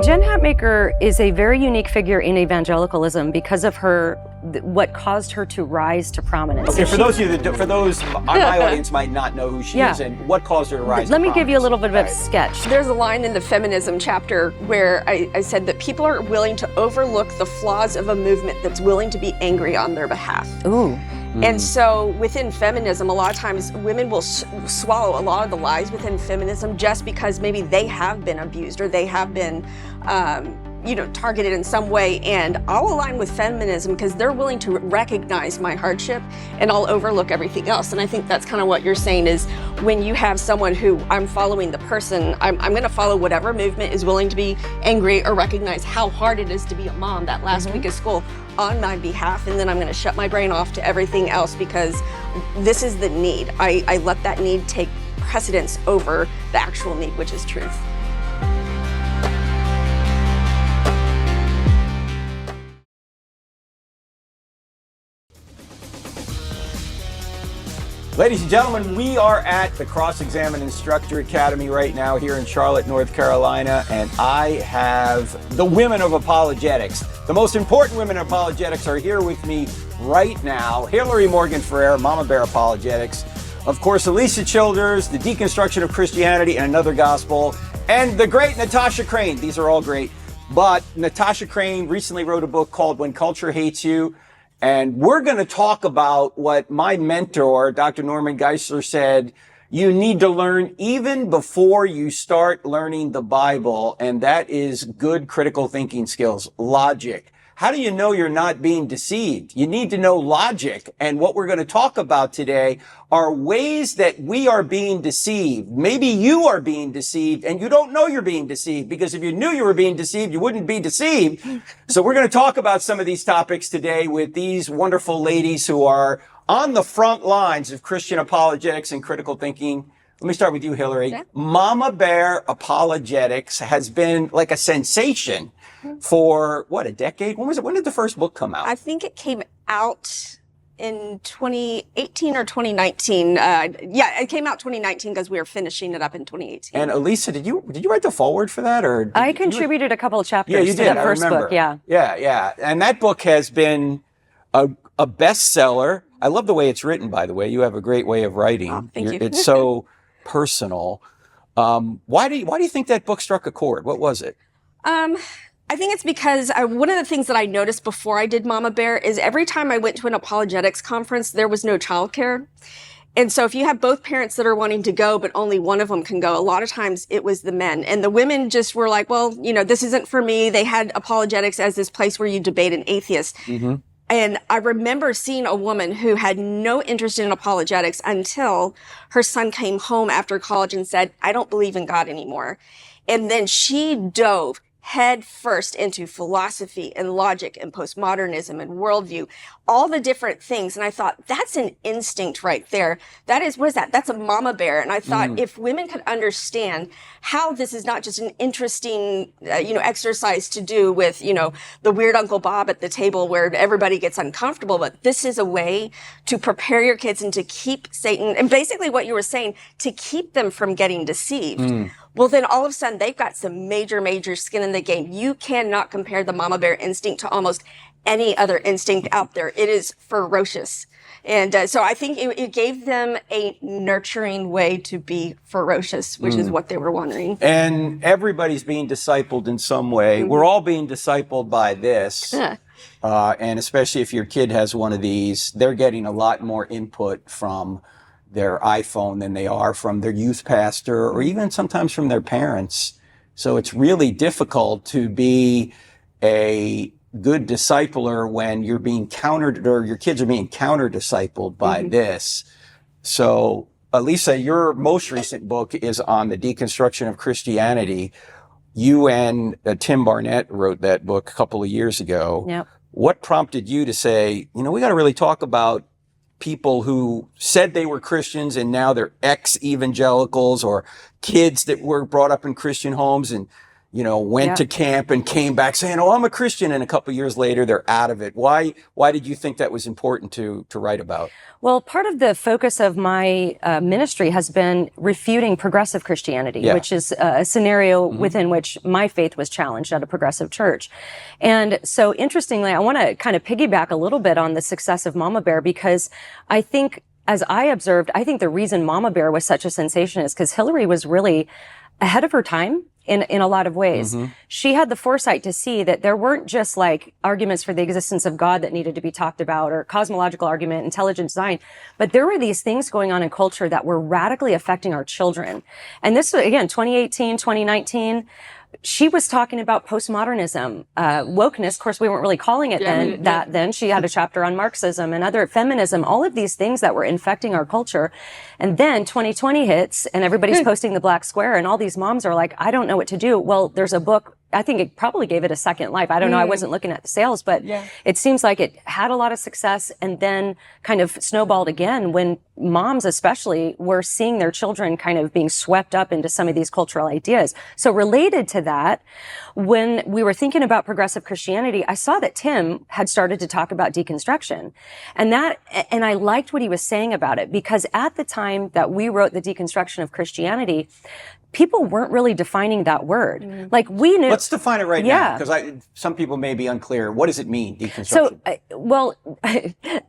Jen Hatmaker is a very unique figure in evangelicalism because of what caused her to rise to prominence. Okay, for those my audience might not know who she is and what caused her to rise to prominence. Let me give you a little bit of a sketch. There's a line in the feminism chapter where I said that people are willing to overlook the flaws of a movement that's willing to be angry on their behalf. Ooh. And so within feminism, a lot of times women will swallow a lot of the lies within feminism just because maybe they have been abused or they have been targeted in some way. And I'll align with feminism because they're willing to recognize my hardship and I'll overlook everything else. And I think that's kind of what you're saying is when you have someone who I'm following the person, I'm going to follow whatever movement is willing to be angry or recognize how hard it is to be a mom that last week of school on my behalf, and then I'm going to shut my brain off to everything else because this is the need. I let that need take precedence over the actual need, which is truth. Ladies and gentlemen, we are at the Cross-Examine Instructor Academy right now here in Charlotte, North Carolina, and I have the women of apologetics. The most important women of apologetics are here with me right now. Hillary Morgan Ferrer, Mama Bear Apologetics. Of course, Alicia Childers, The Deconstruction of Christianity and Another Gospel, and the great Natasha Crane. These are all great. But Natasha Crane recently wrote a book called When Culture Hates You. And we're going to talk about what my mentor, Dr. Norman Geisler, said you need to learn even before you start learning the Bible, and that is good critical thinking skills, logic. How do you know you're not being deceived? You need to know logic. And what we're going to talk about today are ways that we are being deceived. Maybe you are being deceived and you don't know you're being deceived, because if you knew you were being deceived, you wouldn't be deceived. So we're going to talk about some of these topics today with these wonderful ladies who are on the front lines of Christian apologetics and critical thinking. Let me start with you, Hillary. Yeah. Mama Bear Apologetics has been like a sensation for, what, a decade? When was it? When did the first book come out? I think it came out in 2018 or 2019. It came out 2019 because we were finishing it up in 2018. And Elisa, did you write the foreword for that? Or I contributed a couple of chapters to that first book, yeah. Yeah. And that book has been a bestseller. I love the way it's written, by the way. You have a great way of writing. Oh, thank you. It's so personal. Why do you think that book struck a chord? What was it? I think it's because one of the things that I noticed before I did Mama Bear is every time I went to an apologetics conference, there was no childcare. And so if you have both parents that are wanting to go, but only one of them can go, a lot of times it was the men. And the women just were like, well, this isn't for me. They had apologetics as this place where you debate an atheist. Mm-hmm. And I remember seeing a woman who had no interest in apologetics until her son came home after college and said, I don't believe in God anymore. And then she dove head first into philosophy and logic and postmodernism and worldview, all the different things. And I thought, that's an instinct right there. That is, what is that? That's a mama bear. And I thought if women could understand how this is not just an interesting, exercise to do with, the weird Uncle Bob at the table where everybody gets uncomfortable, but this is a way to prepare your kids and to keep Satan, and basically what you were saying, to keep them from getting deceived. Well, then all of a sudden they've got some major, major skin in the game. You cannot compare the mama bear instinct to almost any other instinct out there. It is ferocious. And so I think it gave them a nurturing way to be ferocious, which is what they were wondering. And everybody's being discipled in some way. We're all being discipled by this. And especially if your kid has one of these, they're getting a lot more input from their iPhone than they are from their youth pastor or even sometimes from their parents. So it's really difficult to be a good discipler when you're being countered, or your kids are being counter-discipled by this. So, Elisa, your most recent book is on the deconstruction of Christianity. You and Tim Barnett wrote that book a couple of years ago. Yep. What prompted you to say, we got to really talk about people who said they were Christians and now they're ex-evangelicals, or kids that were brought up in Christian homes and went to camp and came back saying, "Oh, I'm a Christian," and a couple years later they're out of it. Why did you think that was important to write about? Well, part of the focus of my ministry has been refuting progressive Christianity, which is a scenario within which my faith was challenged at a progressive church. And so interestingly, I want to kind of piggyback a little bit on the success of Mama Bear, because I think, as I observed, I think the reason Mama Bear was such a sensation is because Hillary was really ahead of her time in a lot of ways. She had the foresight to see that there weren't just like arguments for the existence of God that needed to be talked about, or cosmological argument, intelligent design, but there were these things going on in culture that were radically affecting our children. And this, again, 2018, 2019, she was talking about postmodernism, wokeness. Of course, we weren't really calling it then. She had a chapter on Marxism and other feminism, all of these things that were infecting our culture. And then 2020 hits and everybody's posting the black square and all these moms are like, I don't know what to do. Well, there's a book. I think it probably gave it a second life. I don't know. I wasn't looking at the sales, but it seems like it had a lot of success and then kind of snowballed again when moms especially were seeing their children kind of being swept up into some of these cultural ideas. So related to that, when we were thinking about progressive Christianity, I saw that Tim had started to talk about deconstruction. And I liked what he was saying about it, because at the time that we wrote The Deconstruction of Christianity, people weren't really defining that word. Like we knew. Let's define it right now, because some people may be unclear. What does it mean, deconstruction? So,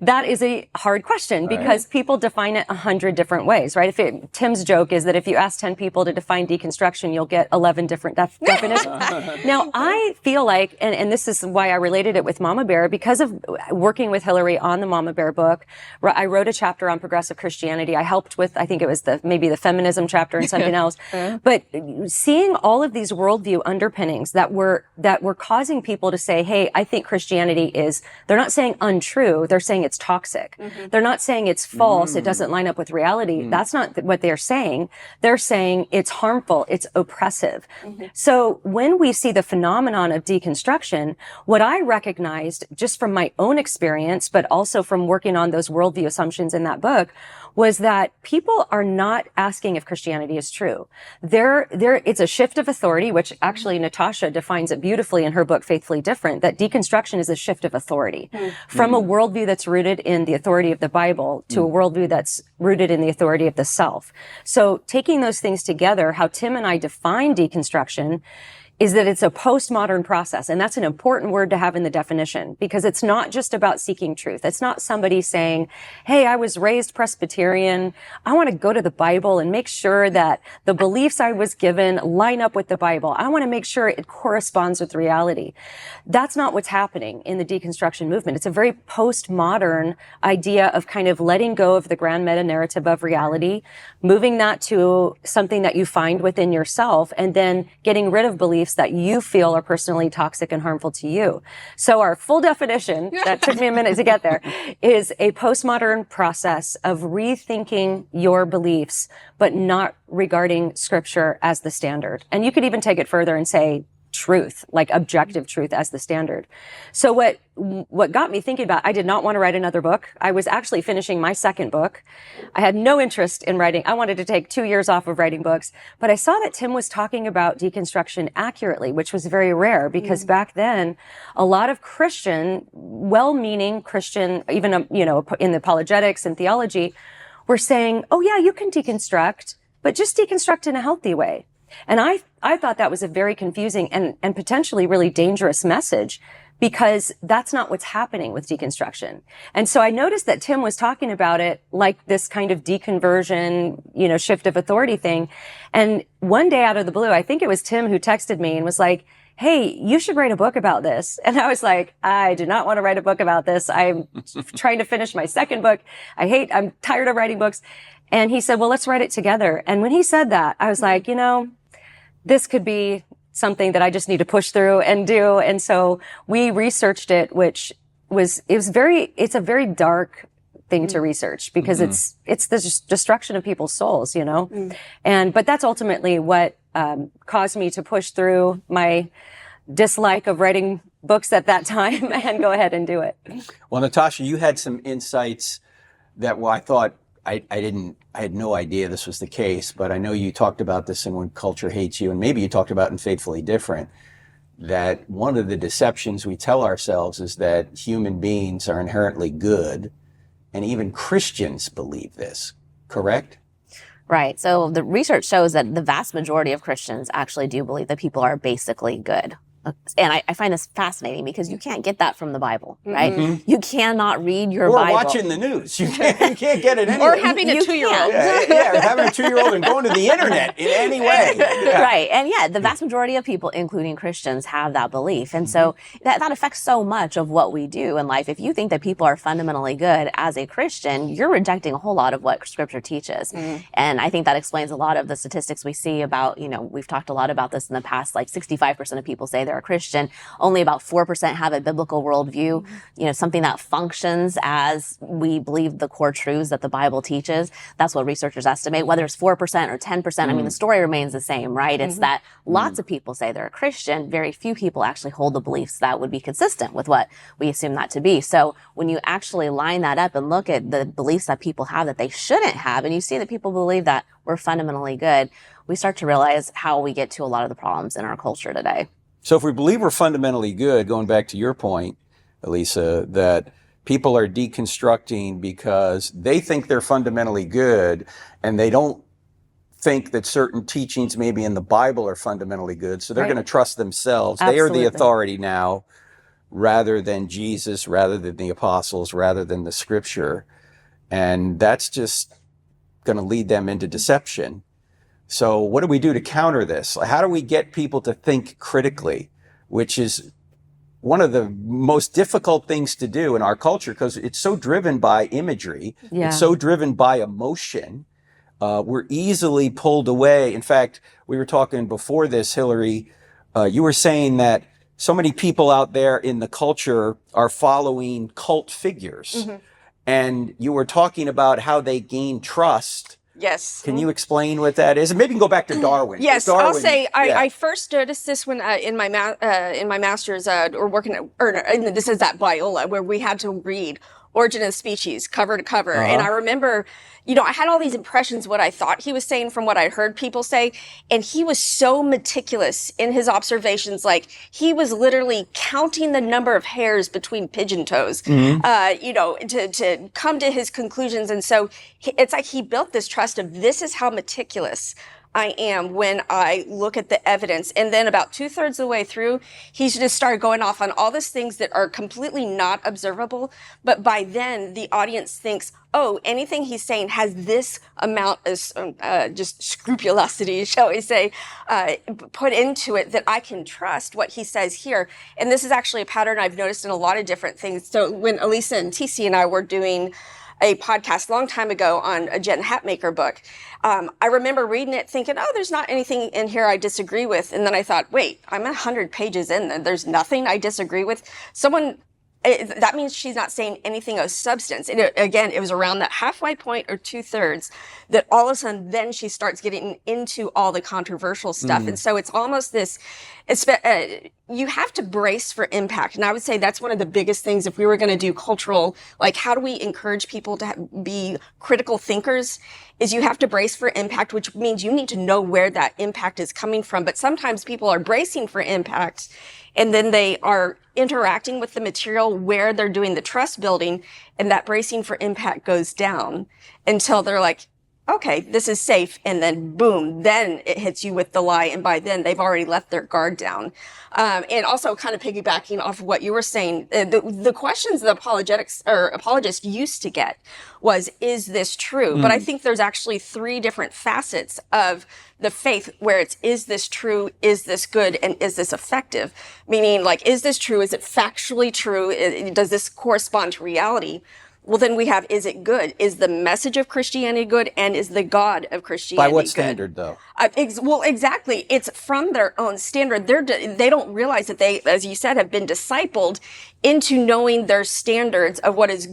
that is a hard question because people define it 100 different ways, right? Tim's joke is that if you ask 10 people to define deconstruction, you'll get 11 different definitions. Now, I feel like, and this is why I related it with Mama Bear, because of working with Hillary on the Mama Bear book, I wrote a chapter on progressive Christianity. I helped with, I think it was maybe the feminism chapter and something else. But seeing all of these worldview underpinnings that were causing people to say, hey, I think Christianity is, they're not saying untrue, they're saying it's toxic. They're not saying it's false, it doesn't line up with reality. That's not what they're saying. They're saying it's harmful, it's oppressive. So when we see the phenomenon of deconstruction, what I recognized just from my own experience, but also from working on those worldview assumptions in that book, was that people are not asking if Christianity is true. It's a shift of authority, which actually Natasha defines it beautifully in her book, Faithfully Different, that deconstruction is a shift of authority from a worldview that's rooted in the authority of the Bible to a worldview that's rooted in the authority of the self. So taking those things together, how Tim and I define deconstruction is that it's a postmodern process. And that's an important word to have in the definition, because it's not just about seeking truth. It's not somebody saying, hey, I was raised Presbyterian. I want to go to the Bible and make sure that the beliefs I was given line up with the Bible. I want to make sure it corresponds with reality. That's not what's happening in the deconstruction movement. It's a very postmodern idea of kind of letting go of the grand meta narrative of reality, moving that to something that you find within yourself, and then getting rid of beliefs that you feel are personally toxic and harmful to you. So our full definition, that took me a minute to get there, is a postmodern process of rethinking your beliefs, but not regarding scripture as the standard. And you could even take it further and say truth, like objective truth as the standard. So what got me thinking about, I did not want to write another book. I was actually finishing my second book. I had no interest in writing. I wanted to take 2 years off of writing books, but I saw that Tim was talking about deconstruction accurately, which was very rare because back then, a lot of Christian, well-meaning Christian, even, in the apologetics and theology, were saying, oh yeah, you can deconstruct, but just deconstruct in a healthy way. And I thought that was a very confusing and potentially really dangerous message, because that's not what's happening with deconstruction. And so I noticed that Tim was talking about it like this kind of deconversion, shift of authority thing. And one day out of the blue, I think it was Tim who texted me and was like, hey, you should write a book about this. And I was like, I do not want to write a book about this. I'm trying to finish my second book. I'm tired of writing books. And he said, well, let's write it together. And when he said that, I was like, this could be something that I just need to push through and do. And so we researched it, it's a very dark thing to research, because it's the destruction of people's souls, but that's ultimately what caused me to push through my dislike of writing books at that time and go ahead and do it. Well, Natasha, you had some insights that I thought I had no idea this was the case, but I know you talked about this in When Culture Hates You, and maybe you talked about in Faithfully Different, that one of the deceptions we tell ourselves is that human beings are inherently good, and even Christians believe this, correct? Right. So the research shows that the vast majority of Christians actually do believe that people are basically good. And I find this fascinating because you can't get that from the Bible, right? Mm-hmm. You cannot read your or Bible. Or watching the news. You can't get it anywhere. Or having a 2-year-old. Yeah, having a 2-year-old and going to the internet in any way. Yeah. Right. And yeah, the vast majority of people, including Christians, have that belief. And so that affects so much of what we do in life. If you think that people are fundamentally good as a Christian, you're rejecting a whole lot of what Scripture teaches. And I think that explains a lot of the statistics we see about, we've talked a lot about this in the past, like 65% of people say they're a Christian. Only about 4% have a biblical worldview, something that functions as we believe the core truths that the Bible teaches. That's what researchers estimate. Whether it's 4% or 10%, I mean, the story remains the same, right? It's that lots of people say they're a Christian. Very few people actually hold the beliefs that would be consistent with what we assume that to be. So when you actually line that up and look at the beliefs that people have that they shouldn't have, and you see that people believe that we're fundamentally good, we start to realize how we get to a lot of the problems in our culture today. So if we believe we're fundamentally good, going back to your point, Elisa, that people are deconstructing because they think they're fundamentally good and they don't think that certain teachings maybe in the Bible are fundamentally good. So they're going to trust themselves. Absolutely. They are the authority now rather than Jesus, rather than the apostles, rather than the Scripture. And that's just going to lead them into deception. So what do we do to counter this? How do we get people to think critically, which is one of the most difficult things to do in our culture because it's so driven by imagery. Yeah. It's so driven by emotion. We're easily pulled away. In fact, we were talking before this, Hillary, you were saying that so many people out there in the culture are following cult figures. And you were talking about how they gain trust. Yes. Can you explain what that is? And maybe you can go back to Darwin. Yes, Darwin, I'll say I first noticed this when in my master's or working at, this is at Biola where we had to read Origin of Species cover to cover. And I remember, I had all these impressions of what I thought he was saying from what I heard people say. And he was so meticulous in his observations. Like he was literally counting the number of hairs between pigeon toes, to come to his conclusions. And so it's like he built this trust of this is how meticulous I am when I look at the evidence. And then about 2/3 of the way through, he's just started going off on all these things that are completely not observable. But by then, the audience thinks, oh, anything he's saying has this amount of just scrupulosity, shall we say, put into it that I can trust what he says here. And this is actually a pattern I've noticed in a lot of different things. So when Elisa and TC and I were doing a podcast a long time ago on a Jen Hatmaker book. I remember reading it thinking, oh, there's not anything in here I disagree with. And then I thought, wait, I'm 100 pages in and there's nothing I disagree with. That means she's not saying anything of substance. And it was around that halfway point or 2/3 that all of a sudden then she starts getting into all the controversial stuff. And so it's almost this, you have to brace for impact. And I would say that's one of the biggest things if we were going to do cultural, like how do we encourage people to be critical thinkers, is you have to brace for impact, which means you need to know where that impact is coming from. But sometimes people are bracing for impact and then they are interacting with the material where they're doing the trust building, and that bracing for impact goes down until they're like, okay, this is safe. And then boom, then it hits you with the lie. And by then they've already let their guard down. And also kind of piggybacking off of what you were saying, the questions the apologists used to get was, is this true? But I think there's actually 3 different facets of the faith where it's, is this true? Is this good? And is this effective? Meaning like, is this true? Is it factually true? Does this correspond to reality? Well, then we have, is it good? Is the message of Christianity good? And is the God of Christianity good? By what standard, though? Well, exactly. It's from their own standard. They don't realize that they, as you said, have been discipled into knowing their standards of what is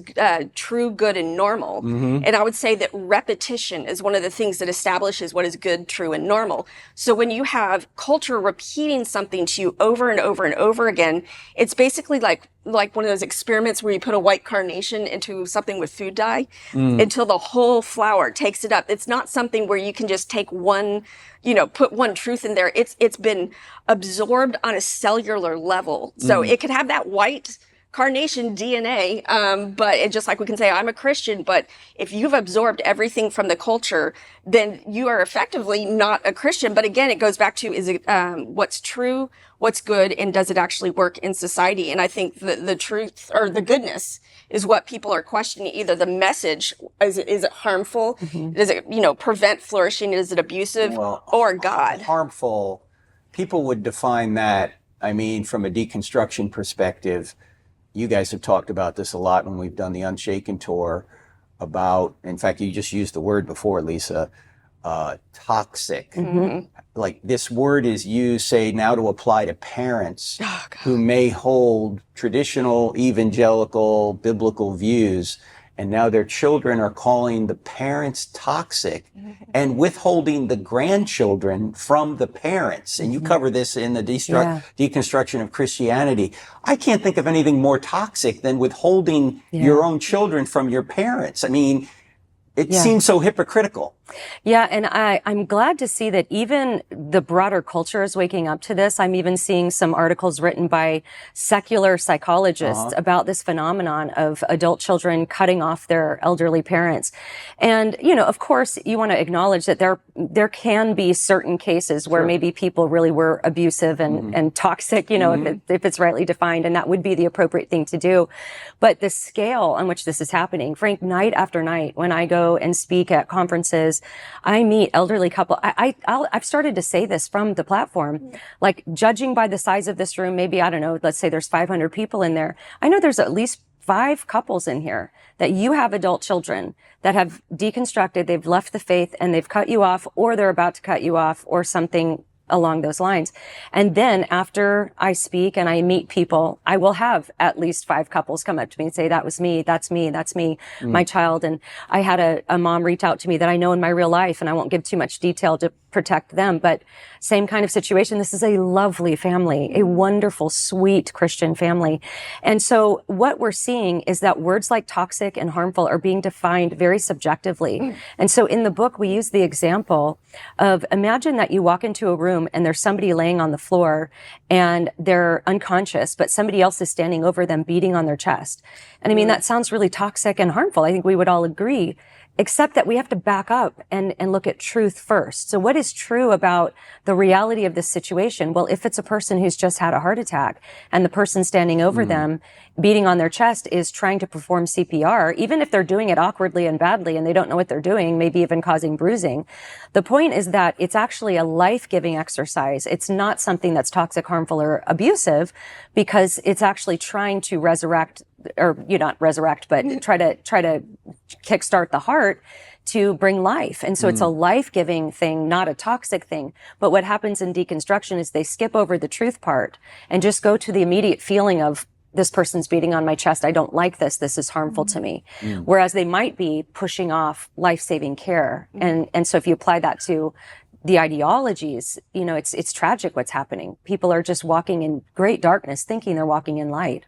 true, good, and normal. And I would say that repetition is one of the things that establishes what is good, true, and normal. So when you have culture repeating something to you over and over and over again, it's basically like like one of those experiments where you put a white carnation into something with food dye until the whole flower takes it up. It's not something where you can just take one, put one truth in there. It's been absorbed on a cellular level. So it could have that white carnation DNA, but it just like we can say, I'm a Christian, but if you've absorbed everything from the culture, then you are effectively not a Christian. But again, it goes back to, is it what's true, what's good, and does it actually work in society? And I think the truth or the goodness is what people are questioning. Either the message, is it harmful? Does it, prevent flourishing? Is it abusive? Or God? Harmful, people would define that, I mean, from a deconstruction perspective. You guys have talked about this a lot when we've done the Unshaken tour about, in fact, you just used the word before, Lisa, toxic. Like this word is used, say, now to apply to parents who may hold traditional evangelical biblical views, and now their children are calling the parents toxic and withholding the grandchildren from the parents. And you cover this in the deconstruction of Christianity. I can't think of anything more toxic than withholding your own children from your parents. I mean, it seems so hypocritical. Yeah, and I'm glad to see that even the broader culture is waking up to this. I'm even seeing some articles written by secular psychologists about this phenomenon of adult children cutting off their elderly parents. And, of course, you want to acknowledge that there can be certain cases where maybe people really were abusive and toxic, if it's rightly defined, and that would be the appropriate thing to do. But the scale on which this is happening, Frank, night after night, when I go and speak at conferences, I meet elderly couple. I've started to say this from the platform, like judging by the size of this room, maybe, I don't know, let's say there's 500 people in there. I know there's at least 5 couples in here that you have adult children that have deconstructed, they've left the faith and they've cut you off, or they're about to cut you off, or something along those lines. And then after I speak and I meet people, I will have at least 5 couples come up to me and say, that was me, that's me, that's me, my child. And I had a mom reach out to me that I know in my real life, and I won't give too much detail to protect them, but same kind of situation. This is a lovely family, a wonderful, sweet Christian family. And so what we're seeing is that words like toxic and harmful are being defined very subjectively. And so in the book, we use the example of, imagine that you walk into a room and there's somebody laying on the floor and they're unconscious, but somebody else is standing over them beating on their chest. And I mean, that sounds really toxic and harmful. I think we would all agree, except that we have to back up and look at truth first. So what is true about the reality of this situation? Well, if it's a person who's just had a heart attack and the person standing over them beating on their chest is trying to perform CPR, even if they're doing it awkwardly and badly and they don't know what they're doing, maybe even causing bruising, the point is that it's actually a life-giving exercise. It's not something that's toxic, harmful, or abusive, because it's actually trying to resurrect, or not resurrect, but try to kickstart the heart to bring life. And so it's a life-giving thing, not a toxic thing. But what happens in deconstruction is they skip over the truth part and just go to the immediate feeling of, this person's beating on my chest, I don't like this, this is harmful to me. Whereas they might be pushing off life-saving care. And so if you apply that to the ideologies, it's tragic what's happening. People are just walking in great darkness, thinking they're walking in light.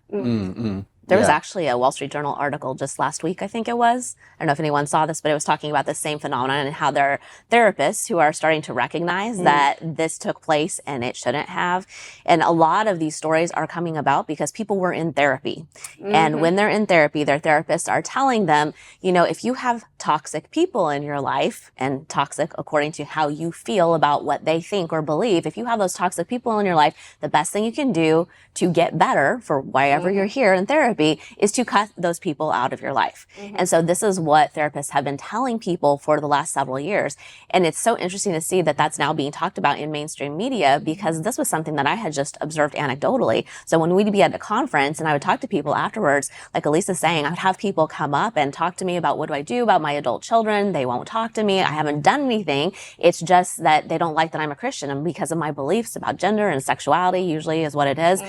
There was actually a Wall Street Journal article just last week, I think it was. I don't know if anyone saw this, but it was talking about the same phenomenon and how there are therapists who are starting to recognize that this took place and it shouldn't have. And a lot of these stories are coming about because people were in therapy. And when they're in therapy, their therapists are telling them, if you have toxic people in your life, and toxic according to how you feel about what they think or believe, if you have those toxic people in your life, the best thing you can do to get better for wherever you're here in therapy is to cut those people out of your life. And so this is what therapists have been telling people for the last several years. And it's so interesting to see that that's now being talked about in mainstream media, because this was something that I had just observed anecdotally. So when we'd be at a conference and I would talk to people afterwards, like Elisa's saying, I would have people come up and talk to me about, what do I do about my adult children? They won't talk to me. I haven't done anything. It's just that they don't like that I'm a Christian, and because of my beliefs about gender and sexuality, usually is what it is,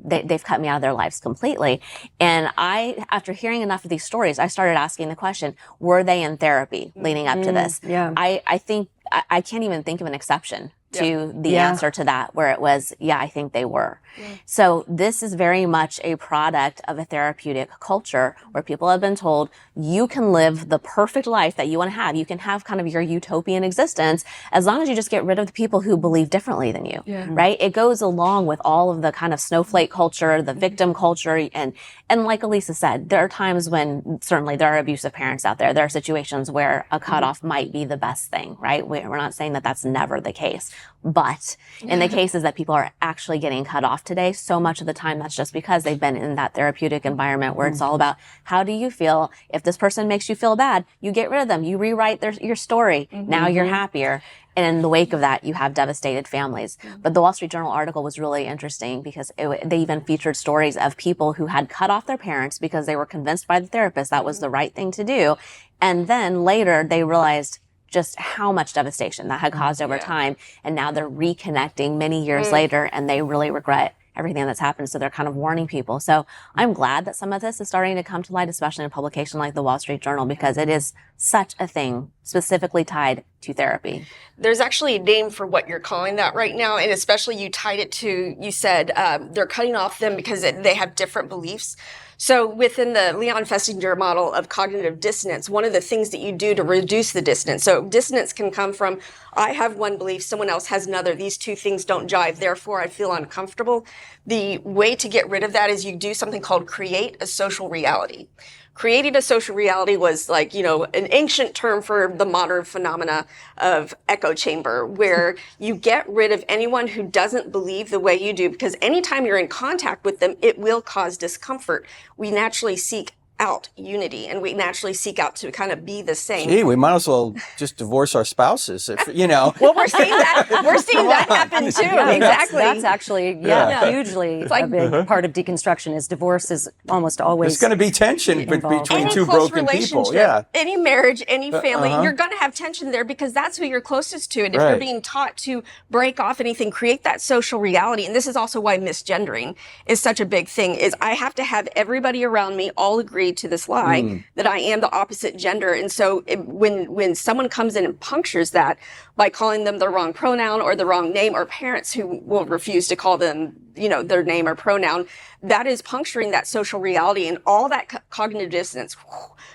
they've cut me out of their lives completely. And after hearing enough of these stories, I started asking the question, were they in therapy leading up to this? Yeah. I think I can't even think of an exception to the answer to that, where it was, I think they were. So this is very much a product of a therapeutic culture where people have been told you can live the perfect life that you want to have. You can have kind of your utopian existence as long as you just get rid of the people who believe differently than you, right? It goes along with all of the kind of snowflake culture, the victim culture. And like Elisa said, there are times when certainly there are abusive parents out there. There are situations where a cutoff might be the best thing, right? We're not saying that that's never the case. But in the cases that people are actually getting cut off today, so much of the time that's just because they've been in that therapeutic environment where it's all about how do you feel? If this person makes you feel bad, you get rid of them. You rewrite your story. Now you're happier. And in the wake of that, you have devastated families. But the Wall Street Journal article was really interesting because they even featured stories of people who had cut off their parents because they were convinced by the therapist that was the right thing to do. And then later they realized just how much devastation that had caused over time. And now they're reconnecting many years later and they really regret everything that's happened. So they're kind of warning people. So I'm glad that some of this is starting to come to light, especially in a publication like the Wall Street Journal, because it is such a thing specifically tied to therapy. There's actually a name for what you're calling that right now. And especially you tied it to, you said they're cutting off them because they have different beliefs. So within the Leon Festinger model of cognitive dissonance, one of the things that you do to reduce the dissonance, so dissonance can come from, I have one belief, someone else has another, these two things don't jive, therefore I feel uncomfortable. The way to get rid of that is you do something called create a social reality. Creating a social reality was like, an ancient term for the modern phenomena of echo chamber, where you get rid of anyone who doesn't believe the way you do, because anytime you're in contact with them, it will cause discomfort. We naturally seek out unity and we naturally seek out to kind of be the same. Gee, we might as well just divorce our spouses if, Well, we're seeing that happen too. Exactly. That's actually, hugely a big part of deconstruction is divorce is almost always. There's going to be tension between any two close broken people. relationship, any marriage, any family, you're going to have tension there because that's who you're closest to. And if you're being taught to break off anything, create that social reality. And this is also why misgendering is such a big thing, is I have to have everybody around me all agree to this lie that I am the opposite gender. And so when someone comes in and punctures that by calling them the wrong pronoun or the wrong name, or parents who will refuse to call them, their name or pronoun, that is puncturing that social reality, and all that cognitive dissonance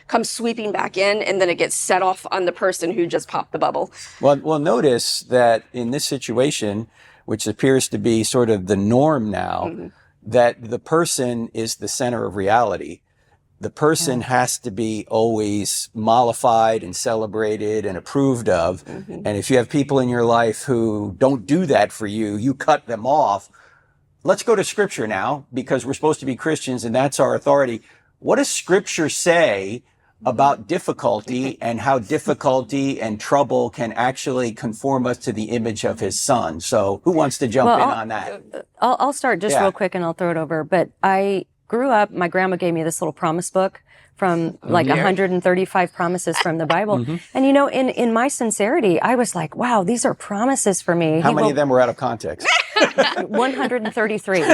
comes sweeping back in, and then it gets set off on the person who just popped the bubble. Well, notice that in this situation, which appears to be sort of the norm now, that the person is the center of reality. The person has to be always mollified and celebrated and approved of. And if you have people in your life who don't do that for you, you cut them off. Let's go to Scripture now, because we're supposed to be Christians and that's our authority. What does Scripture say about difficulty and how difficulty and trouble can actually conform us to the image of His Son? So who wants to jump in on that? I'll start just real quick and I'll throw it over. But I grew up, my grandma gave me this little promise book from 135 promises from the Bible. And in my sincerity, I was like, wow, these are promises for me. How many of them were out of context? 133. And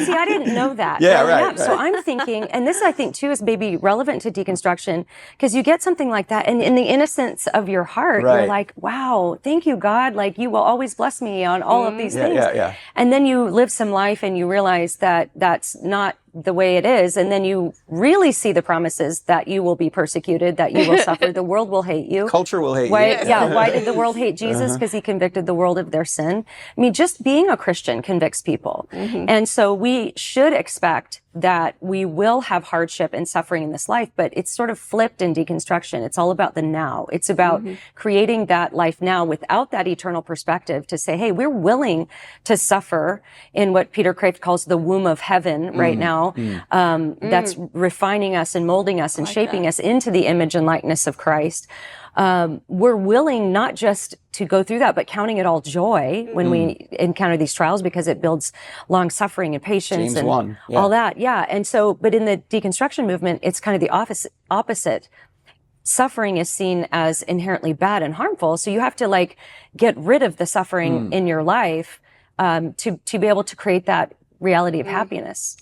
see, I didn't know that. Right. So I'm thinking, and this I think too is maybe relevant to deconstruction, because you get something like that, and in the innocence of your heart, you're like, wow, thank you, God. Like, you will always bless me on all of these things. And then you live some life and you realize that that's not the way it is. And then you really see the promises that you will be persecuted, that you will suffer, the world will hate you. Culture will hate you. Why did the world hate Jesus? Because he convicted the world of their sin. I mean, just being a Christian convicts people. And so we should expect that we will have hardship and suffering in this life, but it's sort of flipped in deconstruction. It's all about the now. It's about creating that life now without that eternal perspective to say, hey, we're willing to suffer in what Peter Kraft calls the womb of heaven right now. That's refining us and molding us and shaping us into the image and likeness of Christ. We're willing not just to go through that, but counting it all joy when we encounter these trials, because it builds long suffering and patience and all that. And so, but in the deconstruction movement, it's kind of the opposite. Suffering is seen as inherently bad and harmful. So you have to get rid of the suffering in your life, to be able to create that reality of happiness.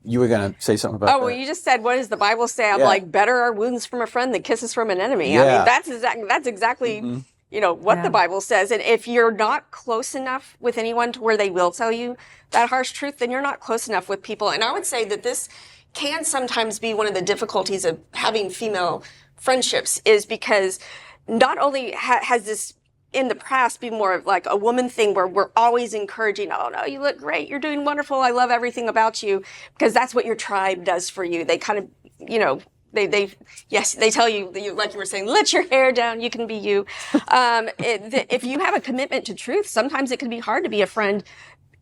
You were going to say something about that. Well, you just said, what does the Bible say? I'm like, better are wounds from a friend than kisses from an enemy. I mean, that's exactly what the Bible says. And if you're not close enough with anyone to where they will tell you that harsh truth, then you're not close enough with people. And I would say that this can sometimes be one of the difficulties of having female friendships, is because not only has this in the past been more of like a woman thing where we're always encouraging, oh no, you look great, you're doing wonderful, I love everything about you, because that's what your tribe does for you. They kind of, they tell you, like you were saying, let your hair down, you can be you. If you have a commitment to truth, sometimes it can be hard to be a friend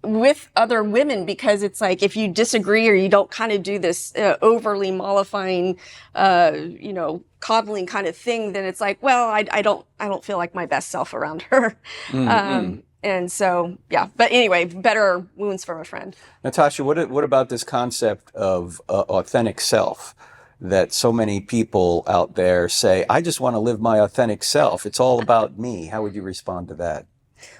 with other women, because it's like, if you disagree or you don't kind of do this overly mollifying, coddling kind of thing, then it's like, well, I don't feel like my best self around her. And so, yeah. But anyway, better wounds from a friend. Natasha, what about this concept of authentic self that so many people out there say, I just want to live my authentic self. It's all about me. How would you respond to that?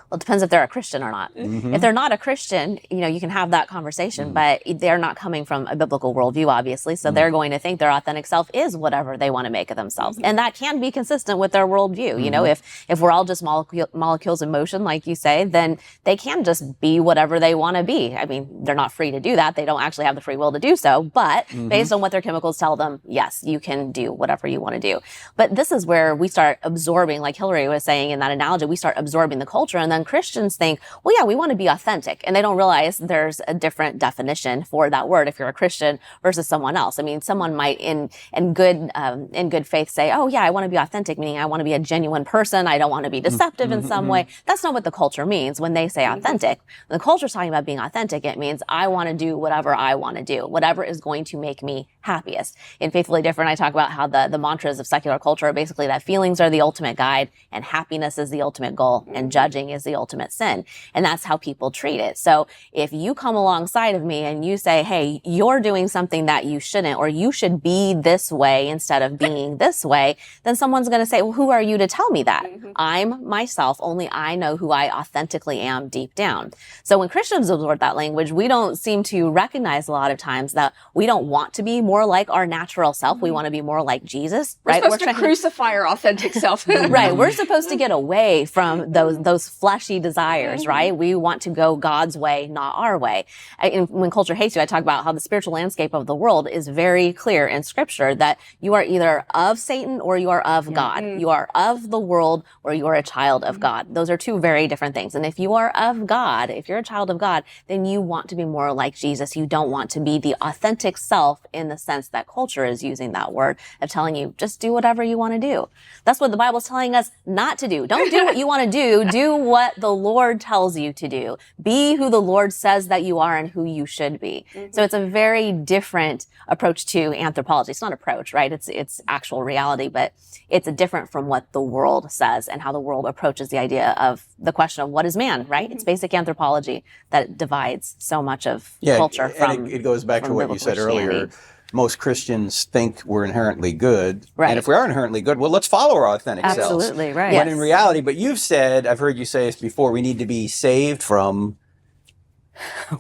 Well, it depends if they're a Christian or not. If they're not a Christian, you can have that conversation, but they're not coming from a biblical worldview, obviously. So they're going to think their authentic self is whatever they want to make of themselves. And that can be consistent with their worldview. If we're all just molecules in motion, like you say, then they can just be whatever they want to be. I mean, they're not free to do that. They don't actually have the free will to do so. But based on what their chemicals tell them, yes, you can do whatever you want to do. But this is where we start absorbing, like Hillary was saying in that analogy, we start absorbing the culture, and then Christians think, well, yeah, we want to be authentic. And they don't realize there's a different definition for that word if you're a Christian versus someone else. I mean, someone might in good faith say, oh yeah, I want to be authentic, meaning I want to be a genuine person. I don't want to be deceptive in some way. That's not what the culture means when they say authentic. When the culture's talking about being authentic, it means I want to do whatever I want to do, whatever is going to make me happiest. In Faithfully Different, I talk about how the mantras of secular culture are basically that feelings are the ultimate guide, and happiness is the ultimate goal, and judging is the ultimate sin. And that's how people treat it. So if you come alongside of me and you say, hey, you're doing something that you shouldn't, or you should be this way instead of being this way, then someone's going to say, well, who are you to tell me that? I'm myself. Only I know who I authentically am deep down. So when Christians absorb that language, we don't seem to recognize a lot of times that we don't want to be more like our natural self. We want to be more like Jesus, right? We're supposed to crucify our authentic self. Right. We're supposed to get away from those fleshy desires, right? We want to go God's way, not our way. When Culture Hates You, I talk about how the spiritual landscape of the world is very clear in Scripture that you are either of Satan or you are of God. You are of the world or you are a child of God. Those are two very different things. And if you are of God, if you're a child of God, then you want to be more like Jesus. You don't want to be the authentic self in the sense that culture is using that word of telling you, just do whatever you want to do. That's what the Bible's telling us not to do. Don't do what you want to do. Do what the Lord tells you to do. Be who the Lord says that you are and who you should be. So it's a very different approach to anthropology. It's not approach, right? It's actual reality, but it's different from what the world says and how the world approaches the idea of the question of what is man, right? It's basic anthropology that divides so much of culture from. And it goes back to what you said earlier. Most Christians think we're inherently good. Right. And if we are inherently good, well, let's follow our authentic selves. Absolutely, right. When in reality, but you've said, I've heard you say this before, we need to be saved from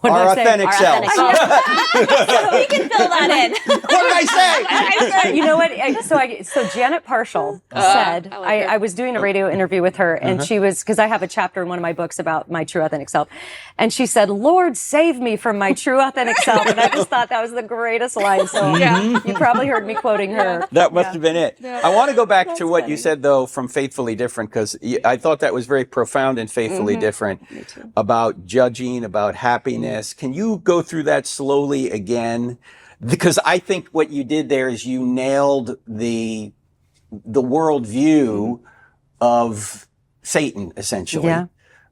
our authentic selves. So we can fill that in. What did I say? You know what? So Janet Parshall said, I was doing a radio interview with her, and she was, because I have a chapter in one of my books about my true authentic self, and she said, Lord, save me from my true authentic self. And I just thought that was the greatest line. So you probably heard me quoting her. That must have been it. I want to go back to what you said, though, from Faithfully Different, because I thought that was very profound and Faithfully Different about judging, about happiness. Can you go through that slowly again? Because I think what you did there is you nailed the worldview of Satan, essentially. Yeah.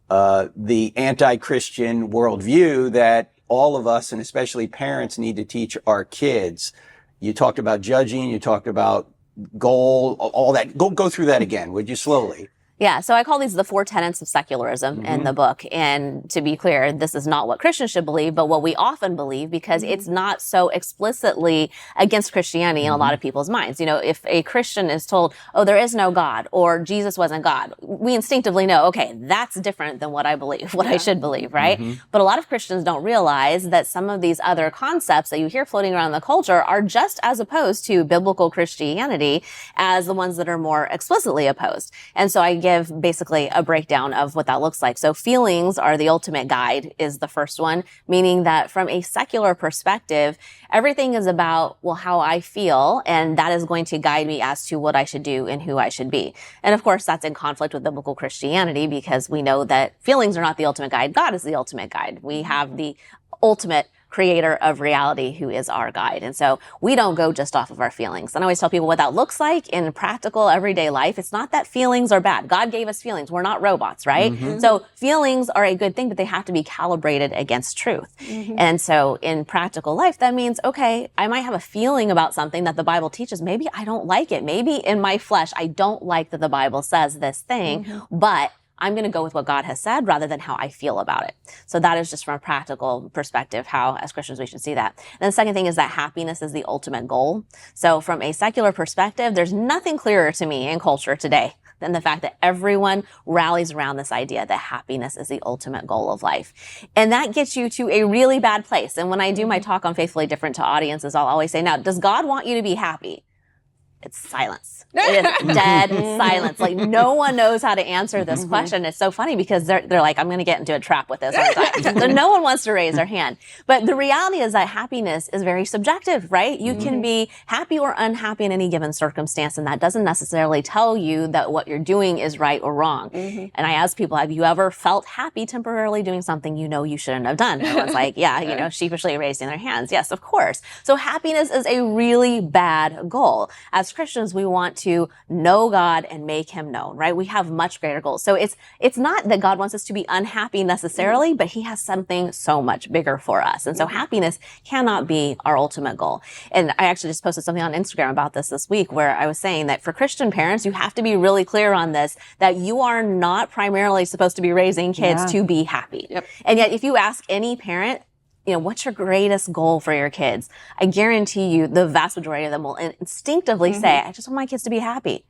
The anti-Christian worldview that all of us, and especially parents, need to teach our kids. You talked about judging, you talked about goal, all that. Go through that again, would you, slowly? Yeah, so I call these the 4 tenets of secularism in the book. And to be clear, this is not what Christians should believe, but what we often believe, because it's not so explicitly against Christianity in a lot of people's minds. You know, if a Christian is told, oh, there is no God, or Jesus wasn't God, we instinctively know, okay, that's different than what I believe, what I should believe, right? But a lot of Christians don't realize that some of these other concepts that you hear floating around the culture are just as opposed to biblical Christianity as the ones that are more explicitly opposed. And so I give basically a breakdown of what that looks like. So feelings are the ultimate guide is the first one, meaning that from a secular perspective, everything is about, well, how I feel, and that is going to guide me as to what I should do and who I should be. And of course, that's in conflict with biblical Christianity because we know that feelings are not the ultimate guide. God is the ultimate guide. We have the ultimate creator of reality who is our guide. And so we don't go just off of our feelings. And I always tell people what that looks like in practical everyday life. It's not that feelings are bad. God gave us feelings. We're not robots, right? So feelings are a good thing, but they have to be calibrated against truth. And so in practical life, that means, okay, I might have a feeling about something that the Bible teaches. Maybe I don't like it. Maybe in my flesh, I don't like that the Bible says this thing, but I'm going to go with what God has said rather than how I feel about it. So that is just from a practical perspective, how as Christians we should see that. And the second thing is that happiness is the ultimate goal. So from a secular perspective, there's nothing clearer to me in culture today than the fact that everyone rallies around this idea that happiness is the ultimate goal of life. And that gets you to a really bad place. And when I do my talk on Faithfully Different to audiences, I'll always say, now, does God want you to be happy? It's silence. It is dead silence. Like no one knows how to answer this question. It's so funny because they're like, I'm going to get into a trap with this all the time. So no one wants to raise their hand. But the reality is that happiness is very subjective, right? You can be happy or unhappy in any given circumstance, and that doesn't necessarily tell you that what you're doing is right or wrong. And I ask people, have you ever felt happy temporarily doing something you know you shouldn't have done? Everyone's like, yeah, you know, sheepishly raising their hands. Yes, of course. So happiness is a really bad goal. As Christians, we want to know God and make him known, right? We have much greater goals. So it's not that God wants us to be unhappy necessarily, but he has something so much bigger for us. And so happiness cannot be our ultimate goal. And I actually just posted something on Instagram about this week where I was saying that for Christian parents, you have to be really clear on this, that you are not primarily supposed to be raising kids to be happy. And yet if you ask any parent, you know, what's your greatest goal for your kids? I guarantee you the vast majority of them will instinctively say, I just want my kids to be happy.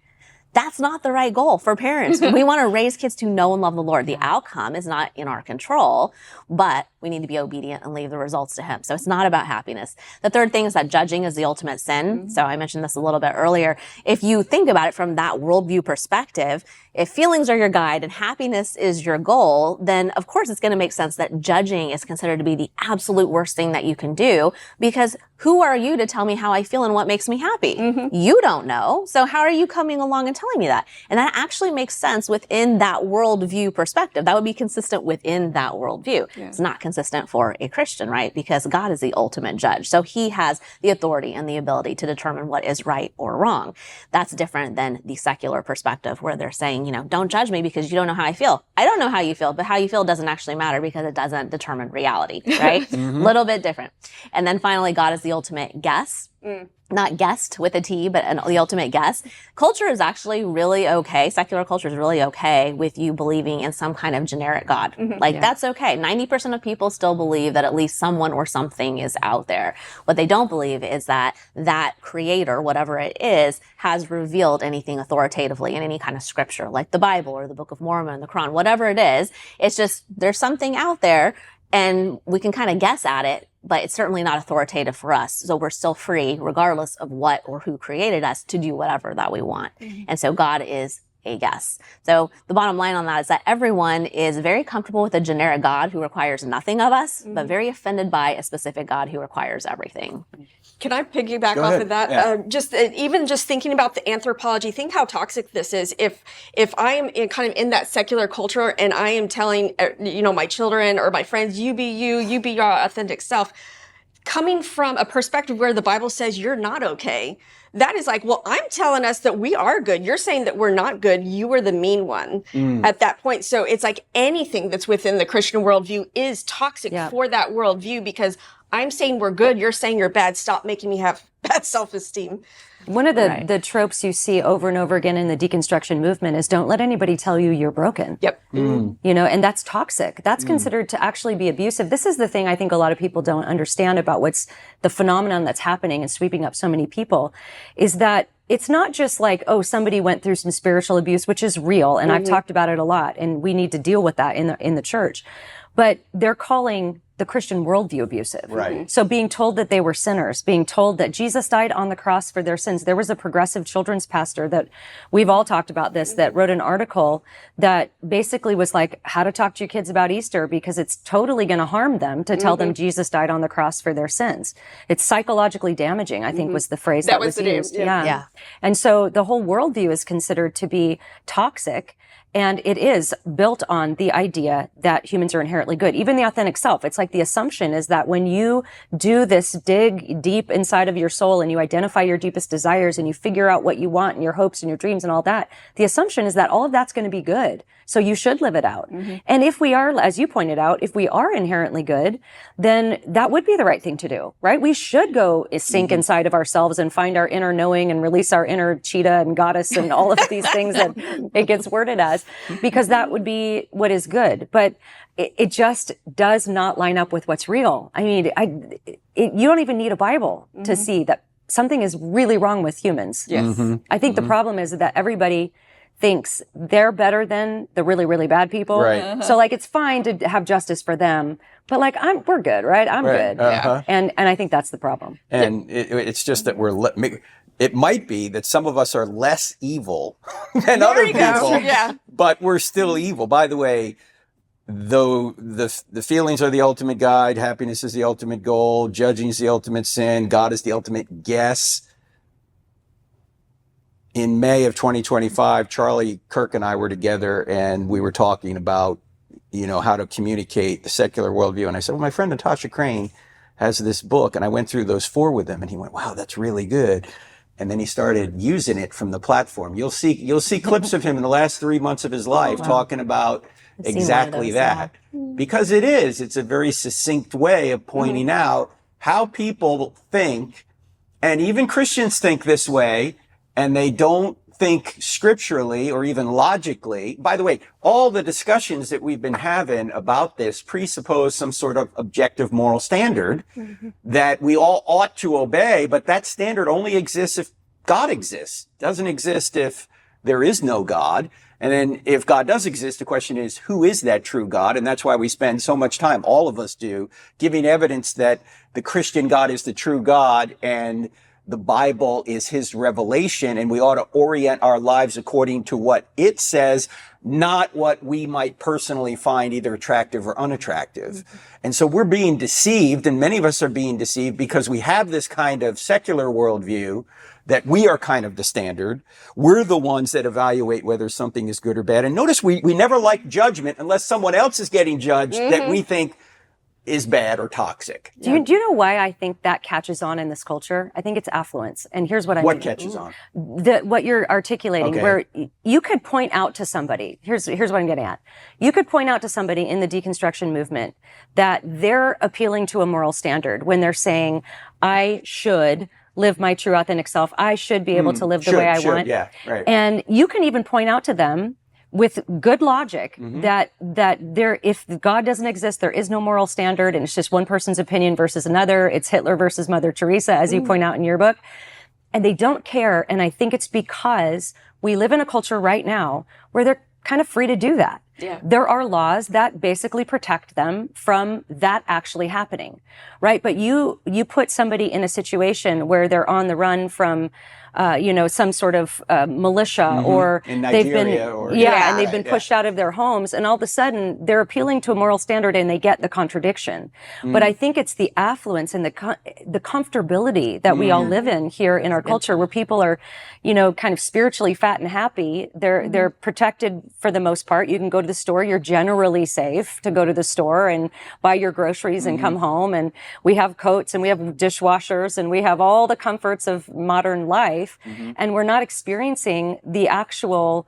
That's not the right goal for parents. We want to raise kids to know and love the Lord. The outcome is not in our control, but we need to be obedient and leave the results to him. So it's not about happiness. The third thing is that judging is the ultimate sin. So I mentioned this a little bit earlier. If you think about it from that worldview perspective, if feelings are your guide and happiness is your goal, then of course it's going to make sense that judging is considered to be the absolute worst thing that you can do, because who are you to tell me how I feel and what makes me happy? You don't know. So how are you coming along and telling me that? And that actually makes sense within that worldview perspective. That would be consistent within that worldview. It's not consistent for a Christian, right? Because God is the ultimate judge. So he has the authority and the ability to determine what is right or wrong. That's different than the secular perspective where they're saying, you know, don't judge me because you don't know how I feel. I don't know how you feel, but how you feel doesn't actually matter because it doesn't determine reality, right? Little bit different. And then finally, God is the ultimate guess. Not guest with a T, but the ultimate guess. Culture is actually really okay. Secular culture is really okay with you believing in some kind of generic God. That's okay. 90% of people still believe that at least someone or something is out there. What they don't believe is that that creator, whatever it is, has revealed anything authoritatively in any kind of scripture, like the Bible or the Book of Mormon, the Quran, whatever it is. It's just there's something out there and we can kind of guess at it, but it's certainly not authoritative for us. So we're still free, regardless of what or who created us, to do whatever that we want. And so God is a guess. So the bottom line on that is that everyone is very comfortable with a generic God who requires nothing of us, but very offended by a specific God who requires everything. Can I piggyback off of that? Even just thinking about the anthropology, think how toxic this is. If I am kind of in that secular culture and I am telling, my children or my friends, you be your authentic self, coming from a perspective where the Bible says you're not okay, that is like, well, I'm telling us that we are good. You're saying that we're not good. You were the mean one at that point. So it's like anything that's within the Christian worldview is toxic for that worldview, because I'm saying we're good. You're saying you're bad. Stop making me have bad self-esteem. One of the tropes you see over and over again in the deconstruction movement is don't let anybody tell you you're broken. And that's toxic. That's considered to actually be abusive. This is the thing I think a lot of people don't understand about what's the phenomenon that's happening and sweeping up so many people, is that it's not just like, oh, somebody went through some spiritual abuse, which is real. And I've talked about it a lot, and we need to deal with that in the church. But they're calling the Christian worldview abusive. Right. So being told that they were sinners, being told that Jesus died on the cross for their sins. There was a progressive children's pastor that we've all talked about this, that wrote an article that basically was like how to talk to your kids about Easter because it's totally going to harm them to tell them Jesus died on the cross for their sins. It's psychologically damaging, I think was the phrase that was used. Yeah. And so the whole worldview is considered to be toxic. And it is built on the idea that humans are inherently good. Even the authentic self, it's like the assumption is that when you do this dig deep inside of your soul and you identify your deepest desires and you figure out what you want and your hopes and your dreams and all that, the assumption is that all of that's going to be good. So you should live it out. And if we are, as you pointed out, if we are inherently good, then that would be the right thing to do, right? We should go sink inside of ourselves and find our inner knowing and release our inner cheetah and goddess and all of these things that it gets worded as, because that would be what is good. But it just does not line up with what's real. I mean, you don't even need a Bible to see that something is really wrong with humans. Yes. I think the problem is that everybody thinks they're better than the really, really bad people. Right. So like, it's fine to have justice for them, but like, we're good, right? I'm Right. good. Uh-huh. And I think that's the problem. And it's just that it might be that some of us are less evil than other you go. people, Yeah. but we're still evil. By the way, though the feelings are the ultimate guide, happiness is the ultimate goal, judging is the ultimate sin, God is the ultimate guess. In May of 2025, Charlie Kirk and I were together and we were talking about, how to communicate the secular worldview. And I said, well, my friend Natasha Crane has this book. And I went through those 4 with him and he went, wow, that's really good. And then he started using it from the platform. You'll see clips of him in the last 3 months of his life talking about exactly that. Because it's a very succinct way of pointing out how people think, and even Christians think this way, and they don't think scripturally or even logically. By the way, all the discussions that we've been having about this presuppose some sort of objective moral standard that we all ought to obey, but that standard only exists if God exists. It doesn't exist if there is no God. And then if God does exist, the question is, who is that true God? And that's why we spend so much time, all of us do, giving evidence that the Christian God is the true God and the Bible is his revelation, and we ought to orient our lives according to what it says, not what we might personally find either attractive or unattractive. And so we're being deceived, and many of us are being deceived because we have this kind of secular worldview that we are kind of the standard. We're the ones that evaluate whether something is good or bad. And notice we never like judgment unless someone else is getting judged that we think is bad or toxic. Do you know why I think that catches on in this culture? I think it's affluence. And here's what I What mean. catches on? What you're articulating, Okay. where you could point out to somebody, here's what I'm getting at. You could point out to somebody in the deconstruction movement that they're appealing to a moral standard when they're saying, I should live my true authentic self. I should be able to live the way I want. Yeah, right. And you can even point out to them with good logic that there, if God doesn't exist, there is no moral standard, and it's just one person's opinion versus another. It's Hitler versus Mother Teresa, as you point out in your book. And they don't care. And I think it's because we live in a culture right now where they're kind of free to do that. Yeah. There are laws that basically protect them from that actually happening, right? But you put somebody in a situation where they're on the run from, some sort of militia, or In they've Nigeria been, or- and they've been pushed out of their homes, and all of a sudden they're appealing to a moral standard, and they get the contradiction. But I think it's the affluence and the comfortability that we all live in here in our culture, where people are, kind of spiritually fat and happy. They're protected for the most part. You can go to the store. You're generally safe to go to the store and buy your groceries and come home. And we have coats and we have dishwashers and we have all the comforts of modern life. And we're not experiencing the actual,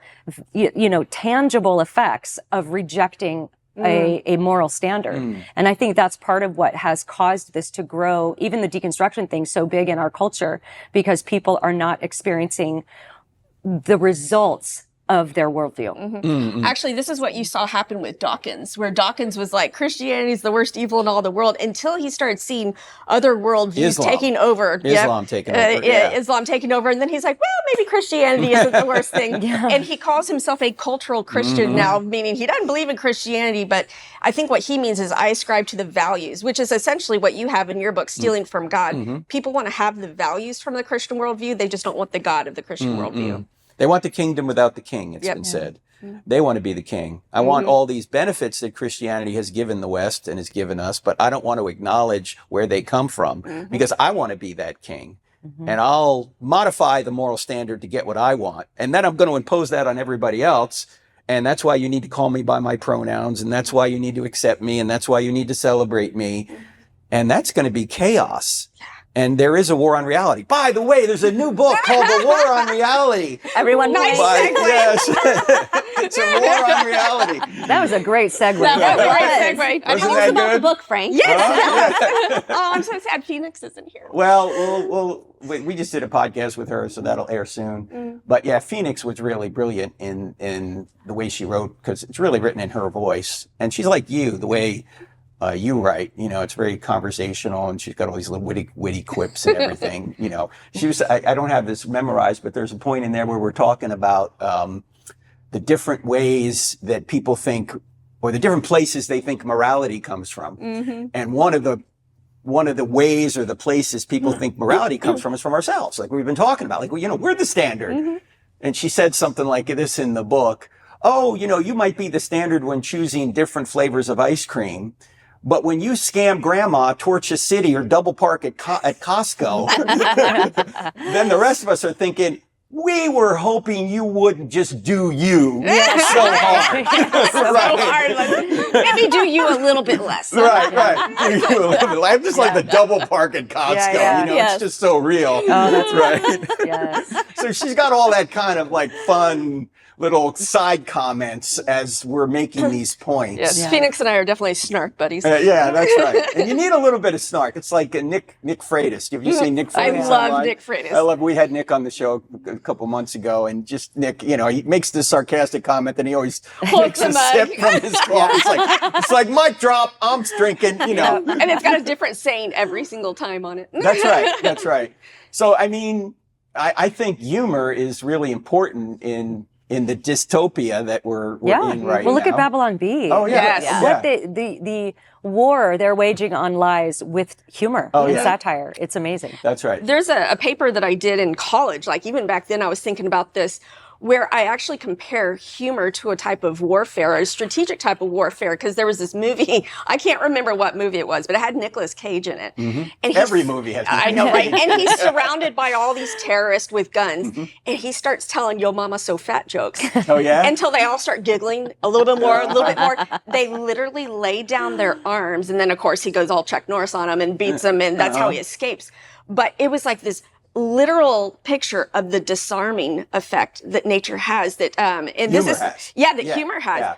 tangible effects of rejecting a moral standard. And I think that's part of what has caused this to grow, even the deconstruction thing, so big in our culture, because people are not experiencing the results of their worldview. Actually, this is what you saw happen with Dawkins, where Dawkins was like, Christianity is the worst evil in all the world, until he started seeing other worldviews taking over. Islam taking over. Islam taking over. And then he's like, well, maybe Christianity isn't the worst thing. And he calls himself a cultural Christian now, meaning he doesn't believe in Christianity, but I think what he means is I ascribe to the values, which is essentially what you have in your book, Stealing from God. People want to have the values from the Christian worldview. They just don't want the God of the Christian worldview. They want the kingdom without the king, it's been said. They want to be the king. I want all these benefits that Christianity has given the West and has given us, but I don't want to acknowledge where they come from because I want to be that king. And I'll modify the moral standard to get what I want. And then I'm going to impose that on everybody else. And that's why you need to call me by my pronouns. And that's why you need to accept me. And that's why you need to celebrate me. And that's going to be chaos. And there is a war on reality. By the way, there's a new book called The War on Reality. Everyone Nice knows. Yes. It's a war on reality. That was a great segue. That was a great segue. Wasn't Tell that us about good? the book, Frank. Yes. Oh, I'm so sad Phoenix isn't here. Well, we just did a podcast with her, so that'll air soon. But yeah, Phoenix was really brilliant in the way she wrote, because it's really written in her voice. And she's like you, the way you write, it's very conversational, and she's got all these little witty quips and everything. She was, I don't have this memorized, but there's a point in there where we're talking about the different ways that people think, or the different places they think morality comes from. And one of the ways or the places people think morality comes from is from ourselves, like we've been talking about. Like, we're the standard. And she said something like this in the book. Oh, you might be the standard when choosing different flavors of ice cream, but when you scam grandma, torch a city, or double park at Costco, then the rest of us are thinking, we were hoping you wouldn't just do you so hard. Maybe do you a little bit less. Right. Do you a little bit. I'm just like the double park at Costco. It's just so real. Oh, that's right. Yes. So she's got all that kind of like fun little side comments as we're making these points. Yes, Phoenix and I are definitely snark buddies. Yeah, that's right. And you need a little bit of snark. It's like Nick Freitas. Have you seen Nick Freitas? I love Nick Freitas. We had Nick on the show a couple months ago, and just Nick, he makes this sarcastic comment, and he always takes a sip from his coffee. It's like mic drop. I'm drinking. And it's got a different saying every single time on it. That's right. So I mean, I think humor is really important in the dystopia that we're in right now. Well, look at Babylon Bee. Oh, yeah. Yes. What the war they're waging on lies with humor and satire. It's amazing. That's right. There's a paper that I did in college, like even back then I was thinking about this, where I actually compare humor to a type of warfare, a strategic type of warfare, because there was this movie, I can't remember what movie it was, but it had Nicolas Cage in it. And every movie has I know, right? And he's surrounded by all these terrorists with guns, and he starts telling "Yo Mama So Fat" jokes. Oh, yeah? Until they all start giggling a little bit more, a little bit more. They literally lay down their arms, and then of course he goes all Chuck Norris on them and beats them, and that's how he escapes. But it was like this literal picture of the disarming effect that nature has, that and this is humor has.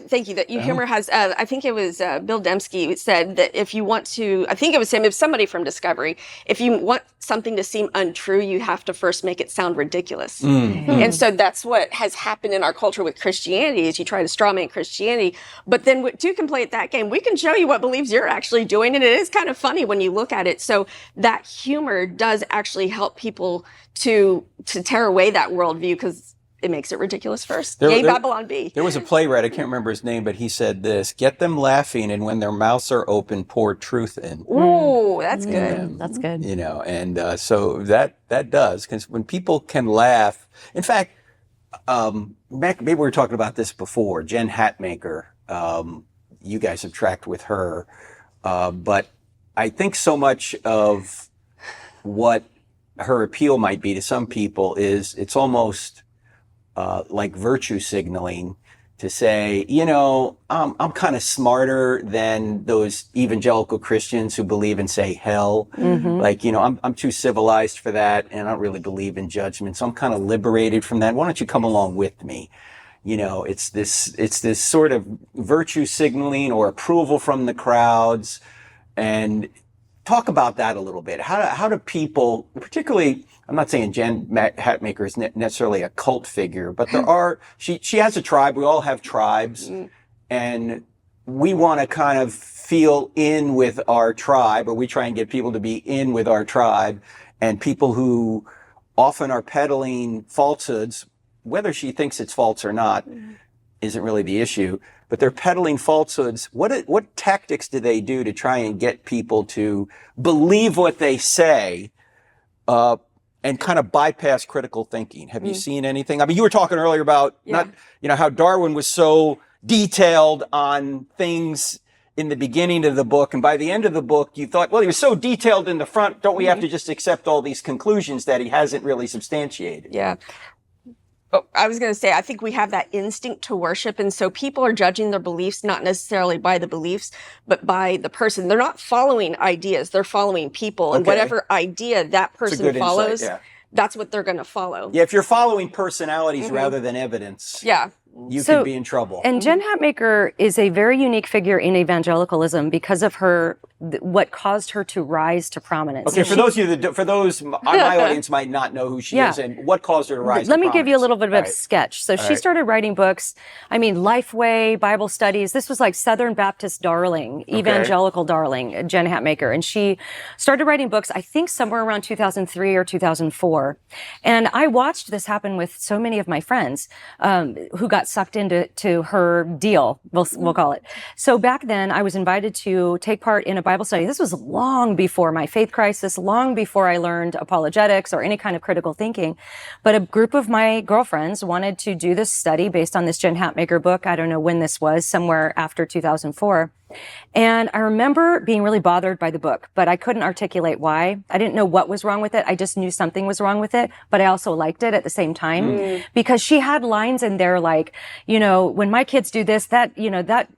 Thank you. That humor has. I think it was Bill Dembski said that if you want to, I think it was him, if somebody from Discovery, if you want something to seem untrue, you have to first make it sound ridiculous. And so that's what has happened in our culture with Christianity, is you try to strawman Christianity, but then two can play at that game. We can show you what beliefs you're actually doing, and it is kind of funny when you look at it. So that humor does actually help people to tear away that worldview, because it makes it ridiculous first. Babylon Bee. There was a playwright, I can't remember his name, but he said this: get them laughing, and when their mouths are open, pour truth in. Ooh, that's good. That's good. And so that does, because when people can laugh, in fact, maybe we were talking about this before, Jen Hatmaker, you guys have tracked with her, but I think so much of what her appeal might be to some people is it's almost like virtue signaling, to say, I'm kind of smarter than those evangelical Christians who believe in, say, hell. Like, I'm too civilized for that, and I don't really believe in judgment, so I'm kind of liberated from that. Why don't you come along with me? It's this sort of virtue signaling or approval from the crowds, and talk about that a little bit. How do people, particularly, I'm not saying Jen Hatmaker is necessarily a cult figure, but there are, she has a tribe. We all have tribes, and we want to kind of feel in with our tribe, or we try and get people to be in with our tribe, and people who often are peddling falsehoods, whether she thinks it's false or not, isn't really the issue, but they're peddling falsehoods. What tactics do they do to try and get people to believe what they say, and kind of bypass critical thinking? Have you seen anything? I mean, you were talking earlier about how Darwin was so detailed on things in the beginning of the book, and by the end of the book, you thought, well, he was so detailed in the front, don't we have to just accept all these conclusions that he hasn't really substantiated? Yeah. Oh, I was going to say, I think we have that instinct to worship. And so people are judging their beliefs, not necessarily by the beliefs, but by the person. They're not following ideas. They're following people. And whatever idea that person follows, that's what they're going to follow. Yeah, if you're following personalities rather than evidence. You could be in trouble. And Jen Hatmaker is a very unique figure in evangelicalism because of her, what caused her to rise to prominence. Okay, for those my audience might not know who she is, and what caused her to rise to prominence. Let me give you a little bit of a sketch. So she started writing books, Lifeway, Bible studies. This was like Southern Baptist darling, evangelical darling, Jen Hatmaker. And she started writing books, I think somewhere around 2003 or 2004. And I watched this happen with so many of my friends who got sucked into her deal, we'll call it. So back then, I was invited to take part in a Bible study. This was long before my faith crisis, long before I learned apologetics or any kind of critical thinking. But a group of my girlfriends wanted to do this study based on this Jen Hatmaker book. I don't know when this was, somewhere after 2004. And I remember being really bothered by the book, but I couldn't articulate why. I didn't know what was wrong with it. I just knew something was wrong with it, but I also liked it at the same time because she had lines in there like, when my kids do this, that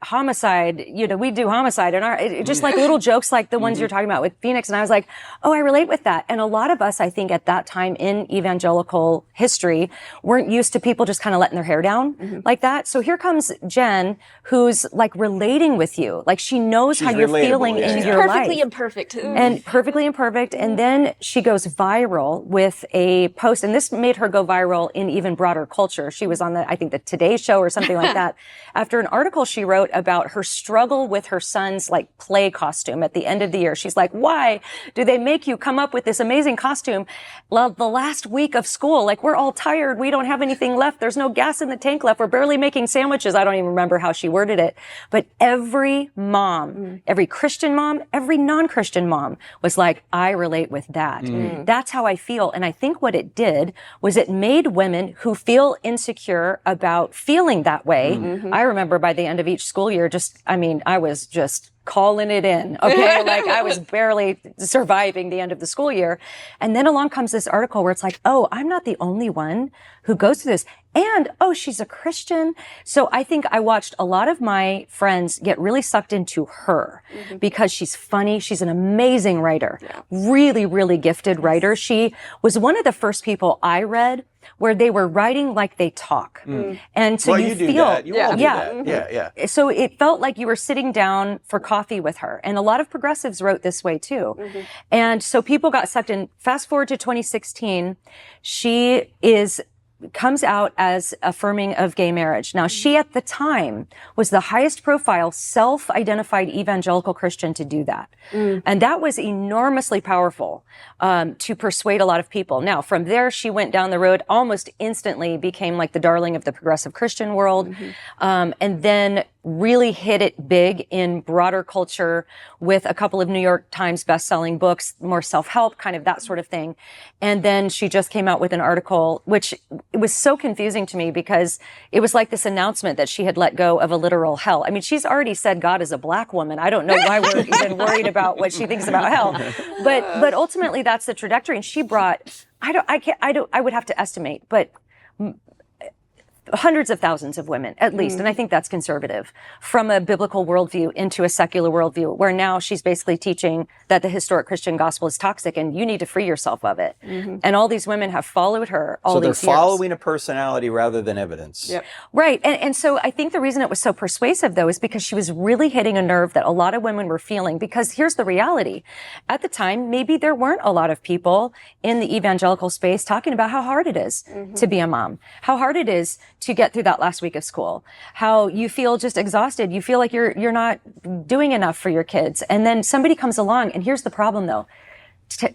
homicide, we do homicide, and just like little jokes like the ones you're talking about with Phoenix. And I was like, oh, I relate with that. And a lot of us, I think at that time in evangelical history, weren't used to people just kind of letting their hair down like that. So here comes Jen, who's like relating with you. Like she knows how you're feeling in your life. Perfectly imperfect. And perfectly imperfect. And then she goes viral with a post, and this made her go viral in even broader culture. She was on the Today Show or something like that, after an article she wrote about her struggle with her son's like play costume at the end of the year. She's like, why do they make you come up with this amazing costume? Well, the last week of school, like we're all tired. We don't have anything left. There's no gas in the tank left. We're barely making sandwiches. I don't even remember how she worded it, but every mom, every Christian mom, every non-Christian mom was like, I relate with that. That's how I feel. And I think what it did was it made women who feel insecure about feeling that way. I remember by the end of each school year, I was just calling it in. Okay. Like I was barely surviving the end of the school year. And then along comes this article where it's like, oh, I'm not the only one who goes through this. And, oh, she's a Christian. So I think I watched a lot of my friends get really sucked into her because she's funny. She's an amazing writer, really, really gifted writer. She was one of the first people I read where they were writing like they talk. And so you feel, that. You all do that. So it felt like you were sitting down for coffee with her. And a lot of progressives wrote this way too. And so people got sucked in. Fast forward to 2016, she comes out as affirming of gay marriage. Now, she at the time was the highest profile self-identified evangelical Christian to do that. And that was enormously powerful to persuade a lot of people. Now, from there, she went down the road, almost instantly became like the darling of the progressive Christian world. And then really hit it big in broader culture with a couple of New York Times best-selling books, more self-help, kind of that sort of thing. And then she just came out with an article, which it was so confusing to me because it was like this announcement that she had let go of a literal hell. I mean, she's already said God is a black woman. I don't know why we're even worried about what she thinks about hell. But ultimately that's the trajectory. And she brought, I would have to estimate, but hundreds of thousands of women, at least, and I think that's conservative, from a biblical worldview into a secular worldview, where now she's basically teaching that the historic Christian gospel is toxic and you need to free yourself of it. And all these women have followed her all these years. So they're following a personality rather than evidence. Yep. Right. And so I think the reason it was so persuasive, though, is because she was really hitting a nerve that a lot of women were feeling. Because here's the reality. At the time, maybe there weren't a lot of people in the evangelical space talking about how hard it is to be a mom, how hard it is to get through that last week of school, how you feel just exhausted. You feel like you're not doing enough for your kids. And then somebody comes along, and here's the problem, though.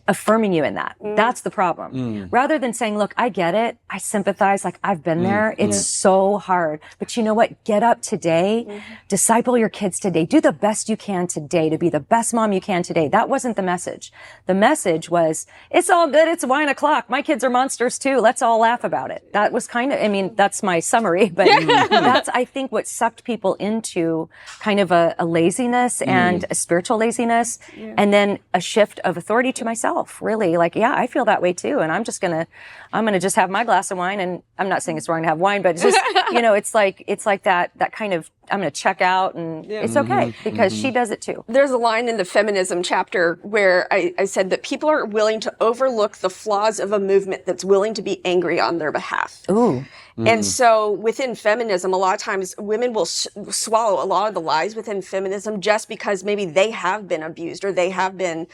Affirming you in that. That's the problem. Rather than saying, look, I get it. I sympathize. Like, I've been there. It's so hard. But you know what? Get up today. Disciple your kids today. Do the best you can today to be the best mom you can today. That wasn't the message. The message was, it's all good. It's wine o'clock. My kids are monsters too. Let's all laugh about it. That was kind of, I mean, that's my summary, but that's, I think, what sucked people into kind of a laziness and a spiritual laziness, and then a shift of authority to myself, really. Like, yeah, I feel that way too. And I'm gonna just have my glass of wine. And I'm not saying it's wrong to have wine, but it's just, you know, it's like that kind of, I'm gonna check out, and it's okay because she does it too. There's a line in the feminism chapter where I said that people are willing to overlook the flaws of a movement that's willing to be angry on their behalf. Ooh. And so within feminism, a lot of times women will swallow a lot of the lies within feminism just because maybe they have been abused or they have been,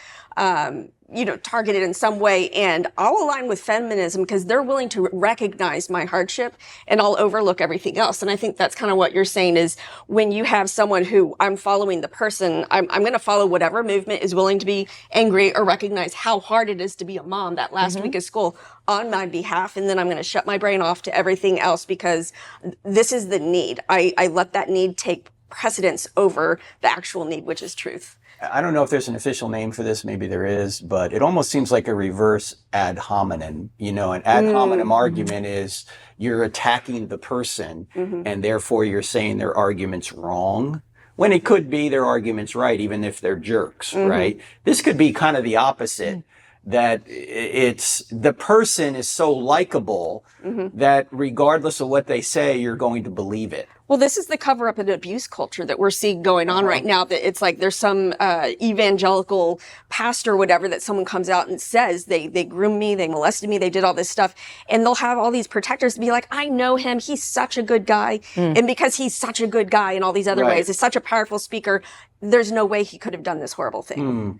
targeted in some way. And I'll align with feminism because they're willing to recognize my hardship, and I'll overlook everything else. And I think that's kind of what you're saying is when you have someone who I'm following the person, I'm going to follow whatever movement is willing to be angry or recognize how hard it is to be a mom that last week of school on my behalf. And then I'm going to shut my brain off to everything else because this is the need. I let that need take precedence over the actual need, which is truth. I don't know if there's an official name for this, maybe there is, but it almost seems like a reverse ad hominem. You know, an ad hominem argument is you're attacking the person and therefore you're saying their argument's wrong, when it could be their argument's right, even if they're jerks, right? This could be kind of the opposite. That it's the person is so likable that regardless of what they say, you're going to believe it. Well, this is the cover up and abuse culture that we're seeing going on right now. That it's like there's some evangelical pastor or whatever that someone comes out and says they groomed me, they molested me, they did all this stuff. And they'll have all these protectors be like, I know him. He's such a good guy. And because he's such a good guy in all these other ways, is such a powerful speaker, there's no way he could have done this horrible thing.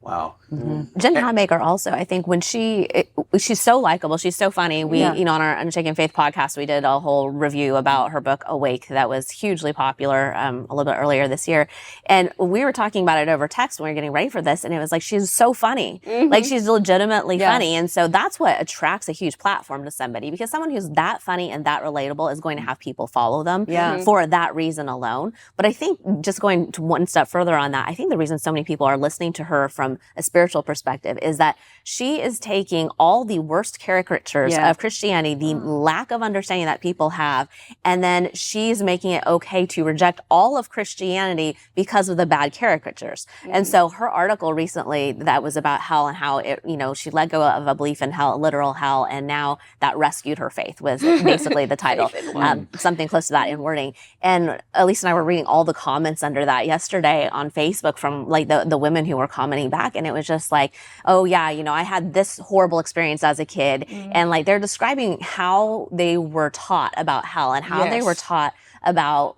Wow. Jen Hatmaker also, I think when she's so likable, she's so funny. We, on our Unshaken Faith podcast, we did a whole review about her book, Awake, that was hugely popular a little bit earlier this year. And we were talking about it over text when we were getting ready for this. And it was like, she's so funny. Like she's legitimately funny. And so that's what attracts a huge platform to somebody, because someone who's that funny and that relatable is going to have people follow them for that reason alone. But I think just going to one step further on that, I think the reason so many people are listening to her from a spiritual perspective is that she is taking all the worst caricatures of Christianity, the lack of understanding that people have, and then she's making it okay to reject all of Christianity because of the bad caricatures. And so her article recently that was about hell and how it, she let go of a belief in hell, literal hell, and now that rescued her faith was basically the title, something close to that in wording. And Elise and I were reading all the comments under that yesterday on Facebook from like the women who were commenting back. And it was just like, oh yeah, I had this horrible experience as a kid. And like they're describing how they were taught about hell and how they were taught about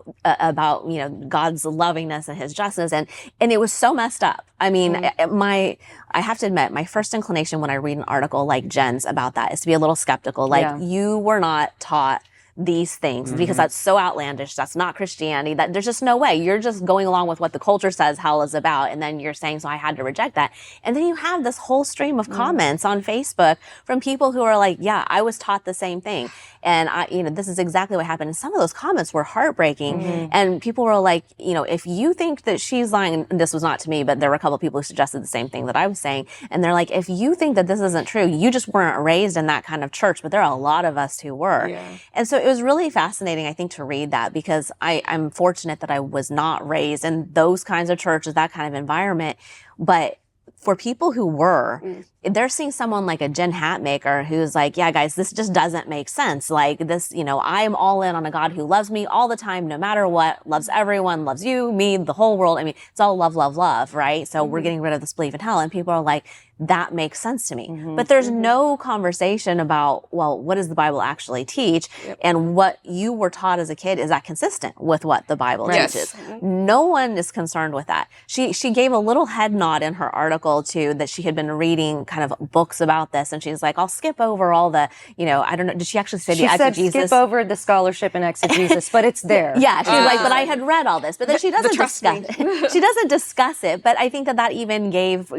God's lovingness and his justice. And it was so messed up. I mean, I have to admit, my first inclination when I read an article like Jen's about that is to be a little skeptical. Like you were not taught these things because that's so outlandish. That's not Christianity. That there's just no way. You're just going along with what the culture says hell is about. And then you're saying, so I had to reject that. And then you have this whole stream of comments on Facebook from people who are like, yeah, I was taught the same thing. And this is exactly what happened. And some of those comments were heartbreaking. And people were like, if you think that she's lying, and this was not to me, but there were a couple of people who suggested the same thing that I was saying. And they're like, if you think that this isn't true, you just weren't raised in that kind of church. But there are a lot of us who were. And so it was really fascinating, I think, to read that because I'm fortunate that I was not raised in those kinds of churches, that kind of environment. But for people who were, they're seeing someone like a Jen Hatmaker who's like, yeah, guys, this just doesn't make sense. Like this, I'm all in on a God who loves me all the time, no matter what, loves everyone, loves you, me, the whole world. I mean, it's all love, love, love, right? So we're getting rid of this belief in hell. And people are like, that makes sense to me. But there's no conversation about, well, what does the Bible actually teach? And what you were taught as a kid, is that consistent with what the Bible teaches? No one is concerned with that. She gave a little head nod in her article to that she had been reading kind of books about this. And she's like, I'll skip over all the, I don't know. Did she actually say the exegesis? She said skip over the scholarship and exegesis, but it's there. Yeah. She's like, but I had read all this. But then she doesn't discuss it. She doesn't discuss it. But I think that even gave,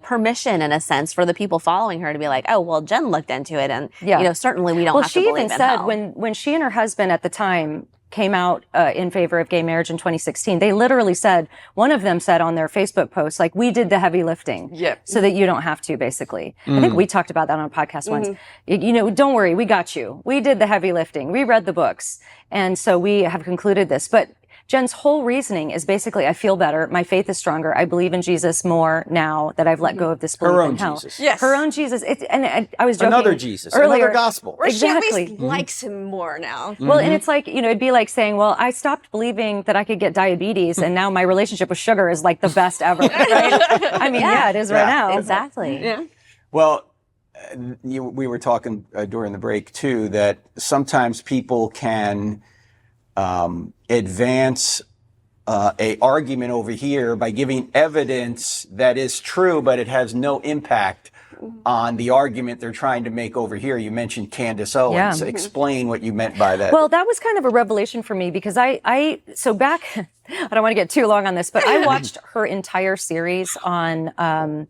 permission in a sense for the people following her to be like, oh, well, Jen looked into it. And, certainly we don't have to believe in hell. Well, she even said when she and her husband at the time came out in favor of gay marriage in 2016, they literally said, one of them said on their Facebook post, like, we did the heavy lifting so that you don't have to, basically. I think we talked about that on a podcast once. Don't worry, we got you. We did the heavy lifting. We read the books. And so we have concluded this. But Jen's whole reasosoning is basically, I feel better. My faith is stronger. I believe in Jesus more now that I've let go of this belief Her own in hell. Jesus. Yes. Her own Jesus. And I was joking. Another Jesus. Earlier. Another gospel. Or she at Exactly. least likes him more now. Well, and it's like, it'd be like saying, well, I stopped believing that I could get diabetes and now my relationship with sugar is like the best ever. Right? I mean, it is right now. Exactly. Yeah. Well, we were talking during the break too, that sometimes people can advance a argument over here by giving evidence that is true, but it has no impact on the argument they're trying to make over here. You mentioned Candace Owens. Explain what you meant by that. Well, that was kind of a revelation for me because so back, I don't want to get too long on this, but I watched her entire series on,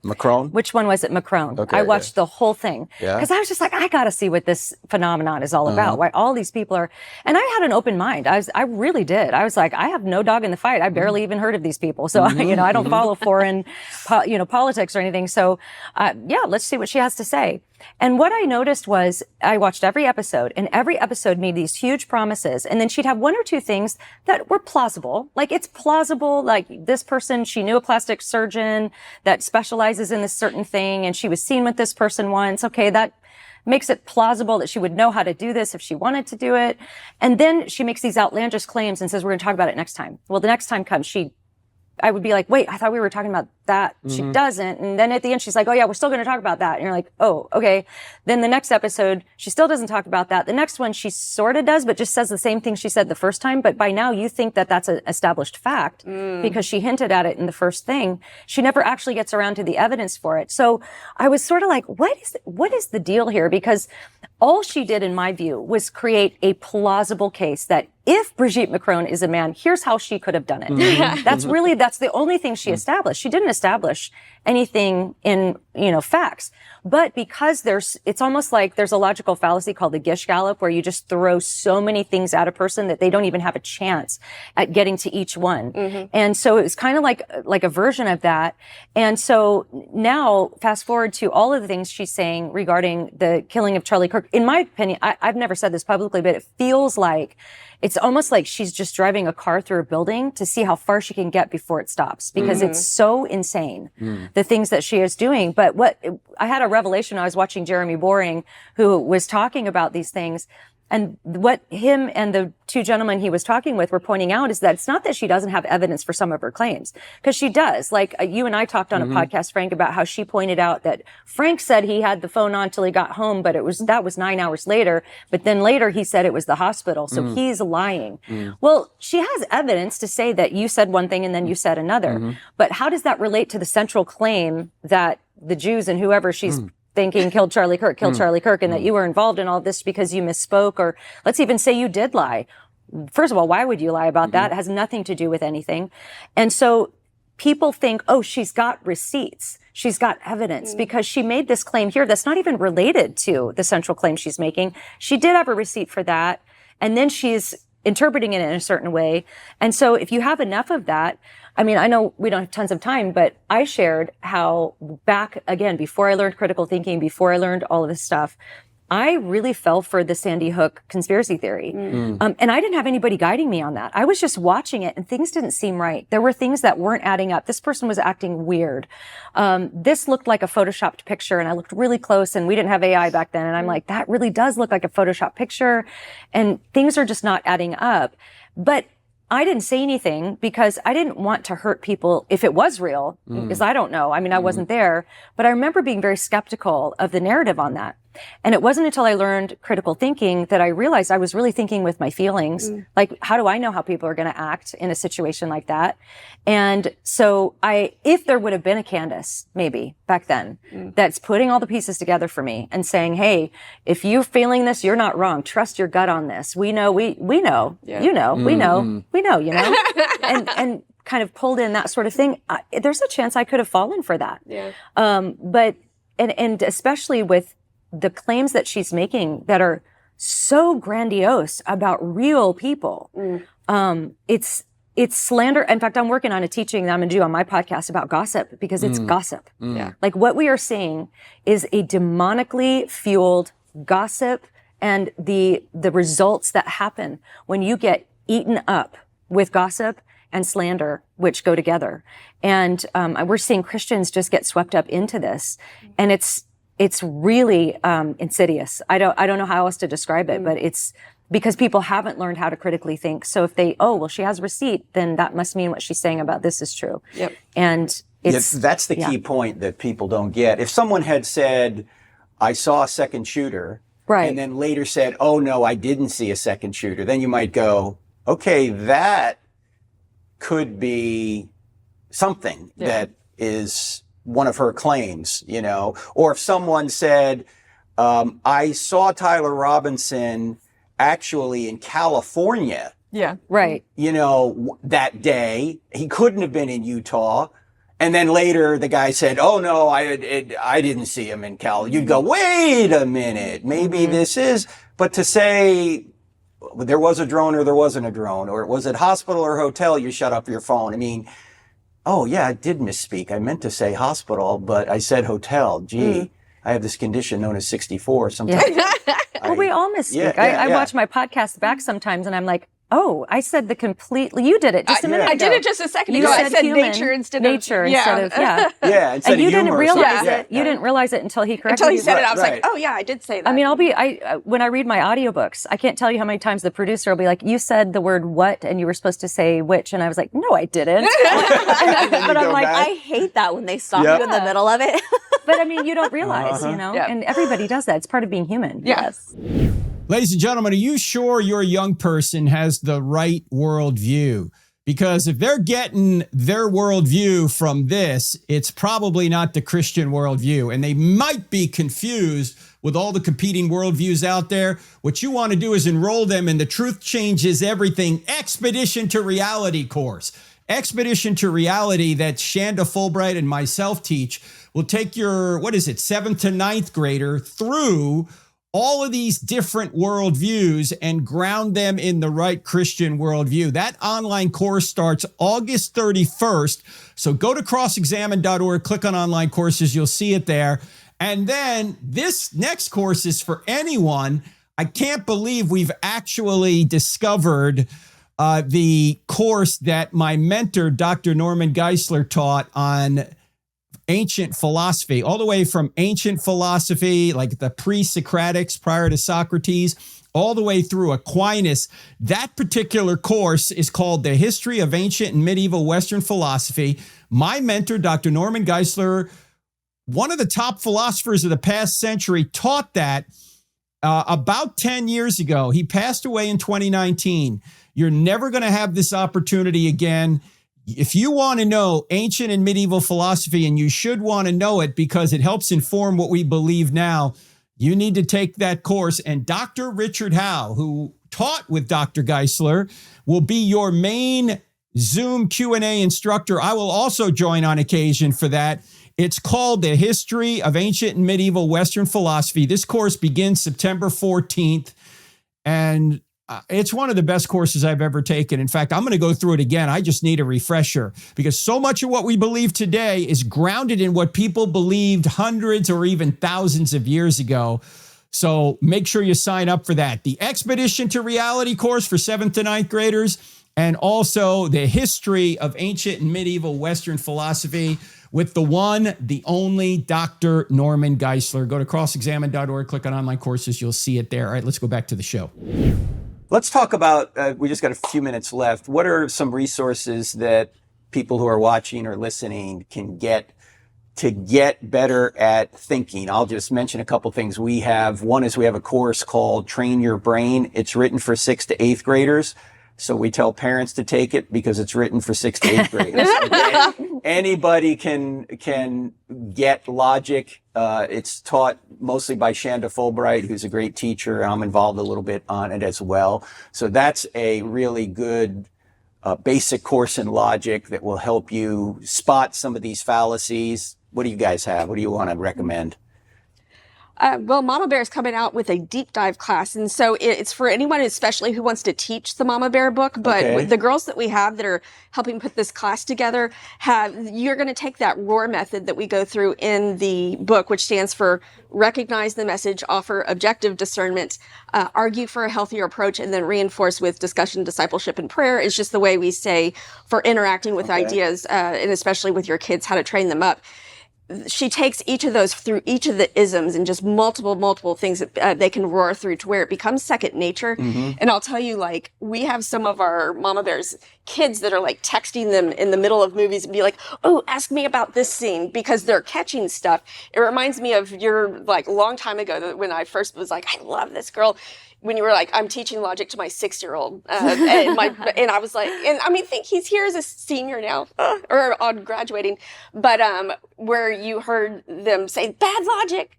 Macron? which one was it? Macron. Okay, I watched the whole thing. Yeah. Because I was just like, I got to see what this phenomenon is all about. Why all these people are, and I had an open mind. I really did. I was like, I have no dog in the fight. I barely even heard of these people. So, I don't follow foreign, politics or anything. So, let's see what she has to say. And what I noticed was I watched every episode and every episode made these huge promises. And then she'd have one or two things that were plausible. Like it's plausible. Like this person, she knew a plastic surgeon that specializes in this certain thing. And she was seen with this person once. Okay. That makes it plausible that she would know how to do this if she wanted to do it. And then she makes these outlandish claims and says, we're going to talk about it next time. Well, the next time comes, I would be like, wait, I thought we were talking about that. She doesn't. And then at the end, she's like, oh yeah, we're still going to talk about that. And you're like, oh, okay. Then the next episode, she still doesn't talk about that. The next one, she sort of does, but just says the same thing she said the first time. But by now you think that that's an established fact because she hinted at it in the first thing. She never actually gets around to the evidence for it. So I was sort of like, what is the deal here? Because all she did, in my view, was create a plausible case that if Brigitte Macron is a man, here's how she could have done it. That's the only thing she established. She didn't establish anything in, facts. But because it's almost like there's a logical fallacy called the Gish Gallop, where you just throw so many things at a person that they don't even have a chance at getting to each one. And so it was kind of like a version of that. And so now, fast forward to all of the things she's saying regarding the killing of Charlie Kirk. In my opinion, I've never said this publicly, but it feels like it's almost like she's just driving a car through a building to see how far she can get before it stops because it's so insane, the things that she is doing. But I had a revelation. I was watching Jeremy Boring, who was talking about these things. And what him and the two gentlemen he was talking with were pointing out is that it's not that she doesn't have evidence for some of her claims, because she does. Like you and I talked on a podcast, Frank, about how she pointed out that Frank said he had the phone on till he got home, but that was 9 hours later. But then later he said it was the hospital. So he's lying. Well, she has evidence to say that you said one thing and then you said another. But how does that relate to the central claim that the Jews and whoever she's thinking killed Charlie Kirk, and that you were involved in all this because you misspoke, or let's even say you did lie. First of all, why would you lie about that? It has nothing to do with anything. And so people think, oh, she's got receipts. She's got evidence because she made this claim here that's not even related to the central claim she's making. She did have a receipt for that. And then she's interpreting it in a certain way. And so if you have enough of that, I mean, I know we don't have tons of time, but I shared how back again, before I learned critical thinking, before I learned all of this stuff, I really fell for the Sandy Hook conspiracy theory. And I didn't have anybody guiding me on that. I was just watching it and things didn't seem right. There were things that weren't adding up. This person was acting weird. This looked like a photoshopped picture and I looked really close and we didn't have AI back then. And I'm like, that really does look like a photoshopped picture and things are just not adding up. But I didn't say anything because I didn't want to hurt people if it was real, because I don't know. I mean, I wasn't there, but I remember being very skeptical of the narrative on that. And it wasn't until I learned critical thinking that I realized I was really thinking with my feelings. Like, how do I know how people are going to act in a situation like that? And so if there would have been a Candace, maybe back then, that's putting all the pieces together for me and saying, hey, if you're feeling this, you're not wrong. Trust your gut on this. We know, we know, you know, we know, you know, and kind of pulled in that sort of thing. There's a chance I could have fallen for that. But especially with the claims that she's making that are so grandiose about real people. It's slander. In fact, I'm working on a teaching that I'm going to do on my podcast about gossip because it's gossip. Like what we are seeing is a demonically fueled gossip and the results that happen when you get eaten up with gossip and slander, which go together. And we're seeing Christians just get swept up into this. And it's really insidious. I don't know how else to describe it, but it's because people haven't learned how to critically think. So if she has receipt, then that must mean what she's saying about this is true. And that's the key point that people don't get. If someone had said, I saw a second shooter, and then later said, oh no, I didn't see a second shooter, then you might go, okay, that could be something that is one of her claims, you know, or if someone said, I saw Tyler Robinson actually in California. You know, that day, he couldn't have been in Utah. And then later the guy said, oh no, I didn't see him in Cal. You'd go, wait a minute, maybe this is, but to say there was a drone or there wasn't a drone, or it was at hospital or hotel, you shut up your phone. I mean, oh yeah, I did misspeak. I meant to say hospital, but I said hotel. Gee, I have this condition known as 64. Sometimes. Well, we all misspeak. I watch my podcast back sometimes and I'm like, oh, I said you did it just a minute ago. I did it just a second ago. I said nature instead of instead of and you didn't realize it. You didn't realize it until he corrected you. Until he said it, I was like, oh yeah, I did say that. I mean, when I read my audiobooks, I can't tell you how many times the producer will be like, you said the word what and you were supposed to say which, and I was like, no, I didn't. But I'm like, I hate that when they stop you in the middle of it. But I mean, you don't realize, you know, and everybody does that. It's part of being human. Yes. Ladies and gentlemen, are you sure your young person has the right worldview? Because if they're getting their worldview from this, it's probably not the Christian worldview. And they might be confused with all the competing worldviews out there. What you want to do is enroll them in the Truth Changes Everything Expedition to Reality course. Expedition to Reality that Shanda Fulbright and myself teach will take your, 7th to 9th grader through all of these different worldviews and ground them in the right Christian worldview. That online course starts August 31st. So go to crossexamine.org, click on online courses. You'll see it there. And then this next course is for anyone. I can't believe we've actually discovered the course that my mentor, Dr. Norman Geisler, taught on ancient philosophy, all the way from ancient philosophy, like the pre-Socratics prior to Socrates, all the way through Aquinas. That particular course is called The History of Ancient and Medieval Western Philosophy. My mentor, Dr. Norman Geisler, one of the top philosophers of the past century, taught that about 10 years ago. He passed away in 2019. You're never going to have this opportunity again. If you want to know ancient and medieval philosophy, and you should want to know it because it helps inform what we believe now, you need to take that course. And Dr. Richard Howe, who taught with Dr. Geisler, will be your main Zoom Q&A instructor. I will also join on occasion for that. It's called The History of Ancient and Medieval Western Philosophy. This course begins September 14th, and it's one of the best courses I've ever taken. In fact, I'm going to go through it again. I just need a refresher because so much of what we believe today is grounded in what people believed hundreds or even thousands of years ago. So make sure you sign up for that. The Expedition to Reality course for 7th to 9th graders, and also the history of ancient and medieval Western philosophy with the one, the only Dr. Norman Geisler. Go to crossexamine.org, click on online courses. You'll see it there. All right, let's go back to the show. Let's talk about, we just got a few minutes left. What are some resources that people who are watching or listening can get to get better at thinking? I'll just mention a couple things we have. One is we have a course called Train Your Brain. It's written for 6th to 8th graders. So we tell parents to take it because it's written for 6th to 8th graders. Anybody can get logic. It's taught mostly by Shanda Fulbright, who's a great teacher. I'm involved a little bit on it as well. So that's a really good basic course in logic that will help you spot some of these fallacies. What do you guys have? What do you want to recommend? Well, Mama Bear is coming out with a deep dive class. And so it's for anyone especially who wants to teach the Mama Bear book. But the girls that we have that are helping put this class together you're going to take that ROAR method that we go through in the book, which stands for recognize the message, offer objective discernment, argue for a healthier approach, and then reinforce with discussion, discipleship, and prayer is just the way we say for interacting with ideas, and especially with your kids, how to train them up. She takes each of those through each of the isms and just multiple things that they can roar through to where it becomes second nature. And I'll tell you, like, we have some of our Mama Bears kids that are like texting them in the middle of movies and be like, oh, ask me about this scene, because they're catching stuff. It reminds me of your, like, long time ago when I first was like, I love this girl. When you were like, I'm teaching logic to my 6-year-old, and I was like, and I mean, think he's here as a senior now, or on graduating, but where you heard them say bad logic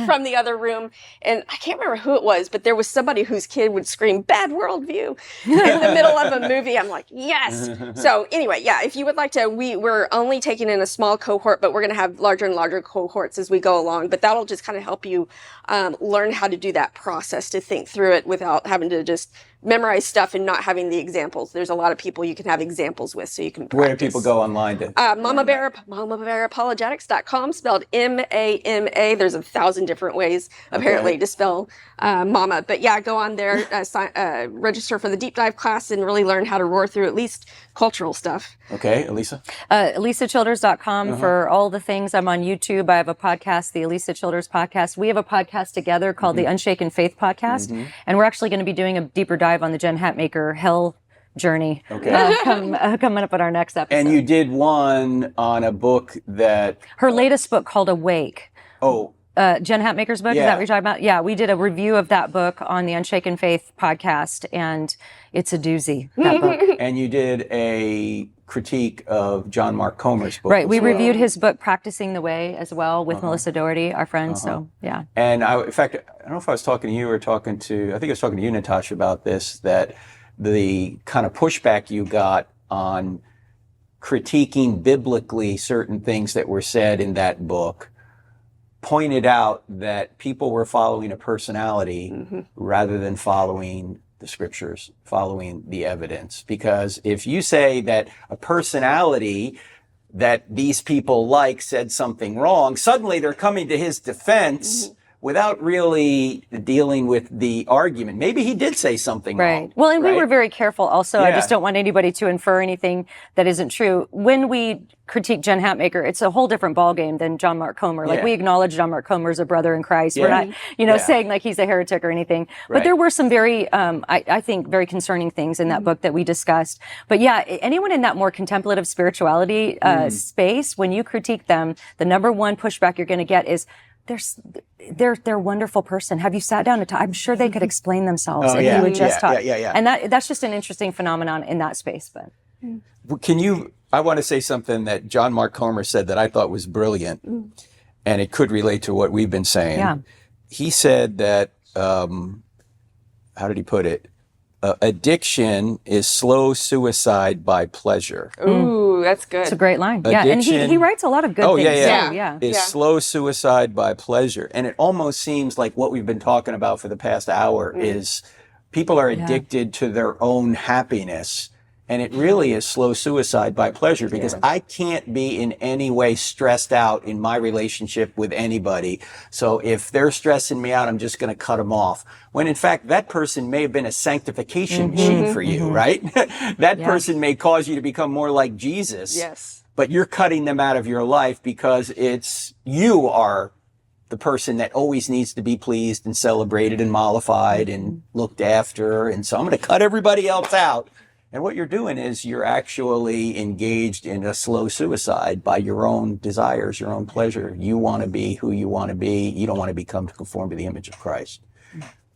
from the other room, and I can't remember who it was, but there was somebody whose kid would scream bad worldview in the middle of a movie. I'm like, yes. So anyway, yeah, if you would like to, we're only taking in a small cohort, but we're going to have larger and larger cohorts as we go along. But that'll just kind of help you learn how to do that process to think through it without having to just memorize stuff and not having the examples. There's a lot of people you can have examples with, so you can practice. Where do people go online to? Mama Bear Apologetics.com, spelled M-A-M-A. There's 1,000 different ways, apparently, to spell mama. But yeah, go on there, register for the deep dive class, and really learn how to roar through at least cultural stuff. Okay, Elisa? ElisaChilders.com for all the things. I'm on YouTube. I have a podcast, the Elisa Childers Podcast. We have a podcast together called the Unshaken Faith Podcast. And we're actually going to be doing a deeper dive on the Jen Hatmaker hell journey coming up in our next episode. And you did one on a book that... Her latest book called Awake. Oh. Jen Hatmaker's book, is that what you're talking about? Yeah, we did a review of that book on the Unshaken Faith podcast, and it's a doozy, that book. And you did a critique of John Mark Comer's book. Right, we reviewed his book, Practicing the Way, as well, with Melissa Doherty, our friend, so, yeah. And in fact, I don't know if I was talking to you or I think I was talking to you, Natasha, about this, that the kind of pushback you got on critiquing biblically certain things that were said in that book pointed out that people were following a personality rather than following the scriptures, following the evidence. Because if you say that a personality that these people like said something wrong, suddenly they're coming to his defense without really dealing with the argument. Maybe he did say something wrong. Well, and we were very careful also. I just don't want anybody to infer anything that isn't true. When we critique Jen Hatmaker, it's a whole different ballgame than John Mark Comer. Like, we acknowledge John Mark Comer as a brother in Christ. We're not, saying like he's a heretic or anything. But there were some very, I think, very concerning things in that book that we discussed. But yeah, anyone in that more contemplative spirituality space, when you critique them, the number one pushback you're going to get is, they're a wonderful person. Have you sat down and I'm sure they could explain themselves if you would just talk. And that's just an interesting phenomenon in that space. But I want to say something that John Mark Comer said that I thought was brilliant, and it could relate to what we've been saying. Yeah. He said that, how did he put it? Addiction is slow suicide by pleasure. Ooh, that's good. It's a great line. Addiction, and he writes a lot of good things. Is slow suicide by pleasure. And it almost seems like what we've been talking about for the past hour is people are addicted to their own happiness And it really is slow suicide by pleasure, because I can't be in any way stressed out in my relationship with anybody. So if they're stressing me out, I'm just going to cut them off. When in fact, that person may have been a sanctification machine for you, right? That person may cause you to become more like Jesus. Yes. But you're cutting them out of your life because you are the person that always needs to be pleased and celebrated and mollified and looked after. And so I'm going to cut everybody else out. And what you're doing is you're actually engaged in a slow suicide by your own desires, your own pleasure. You want to be who you want to be. You don't want to become conformed to the image of Christ.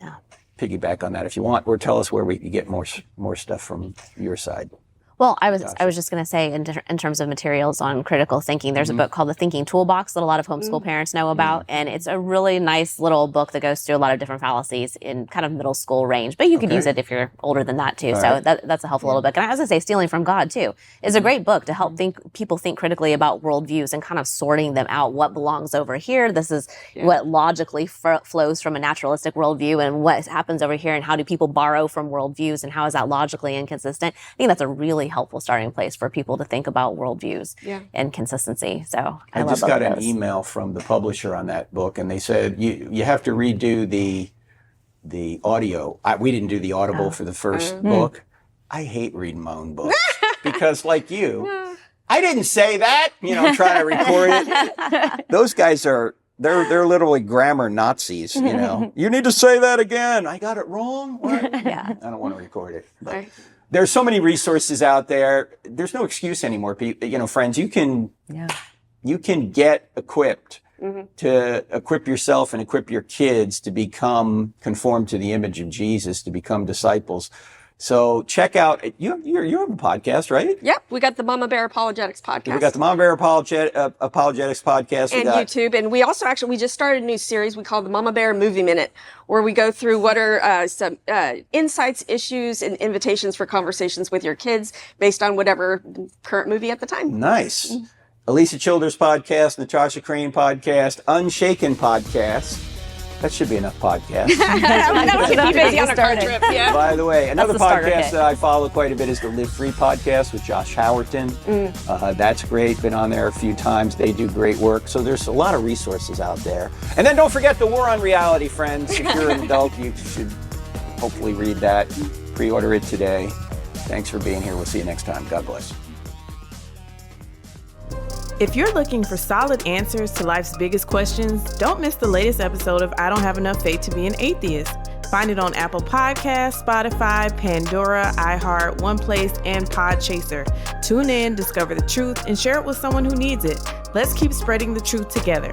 Yeah. Piggyback on that if you want, or tell us where we can get more stuff from your side. Well, I was just going to say, in terms of materials on critical thinking, there's a book called The Thinking Toolbox that a lot of homeschool parents know about, and it's a really nice little book that goes through a lot of different fallacies in kind of middle school range. But you could use it if you're older than that too. So that's a helpful little book. And I was going to say, Stealing from God too is a great book to help people think critically about worldviews and kind of sorting them out. What belongs over here? This is what logically flows from a naturalistic worldview, and what happens over here, and how do people borrow from worldviews, and how is that logically inconsistent? I think that's a really helpful starting place for people to think about worldviews and consistency. So I just got an email from the publisher on that book, and they said you have to redo the audio. We didn't do the Audible for the first book. I hate reading my own books because, like you, I didn't say that. Trying to record it. Those guys are. They're literally grammar Nazis, You need to say that again. I got it wrong. What? I don't want to record it. But there's so many resources out there. There's no excuse anymore. Friends, you can get equipped to equip yourself and equip your kids to become conformed to the image of Jesus, to become disciples. So check out, you have a podcast, right? Yep. We got the Mama Bear Apologetics podcast. We got the Mama Bear Apologetics podcast. And YouTube. And we also we just started a new series we call the Mama Bear Movie Minute, where we go through what are some insights, issues, and invitations for conversations with your kids based on whatever current movie at the time. Nice. Elisa Childers podcast, Natasha Crane podcast, Unshaken podcast. That should be enough podcasts. That'll keep you busy on a car trip. Yeah. By the way, another podcast that I follow quite a bit is the Live Free podcast with Josh Howerton. That's great. Been on there a few times. They do great work. So there's a lot of resources out there. And then don't forget The War on Reality, friends. If you're an adult, you should hopefully read that. Pre-order it today. Thanks for being here. We'll see you next time. God bless. If you're looking for solid answers to life's biggest questions, don't miss the latest episode of I Don't Have Enough Faith to Be an Atheist. Find it on Apple Podcasts, Spotify, Pandora, iHeart, OnePlace, and Podchaser. Tune in, discover the truth, and share it with someone who needs it. Let's keep spreading the truth together.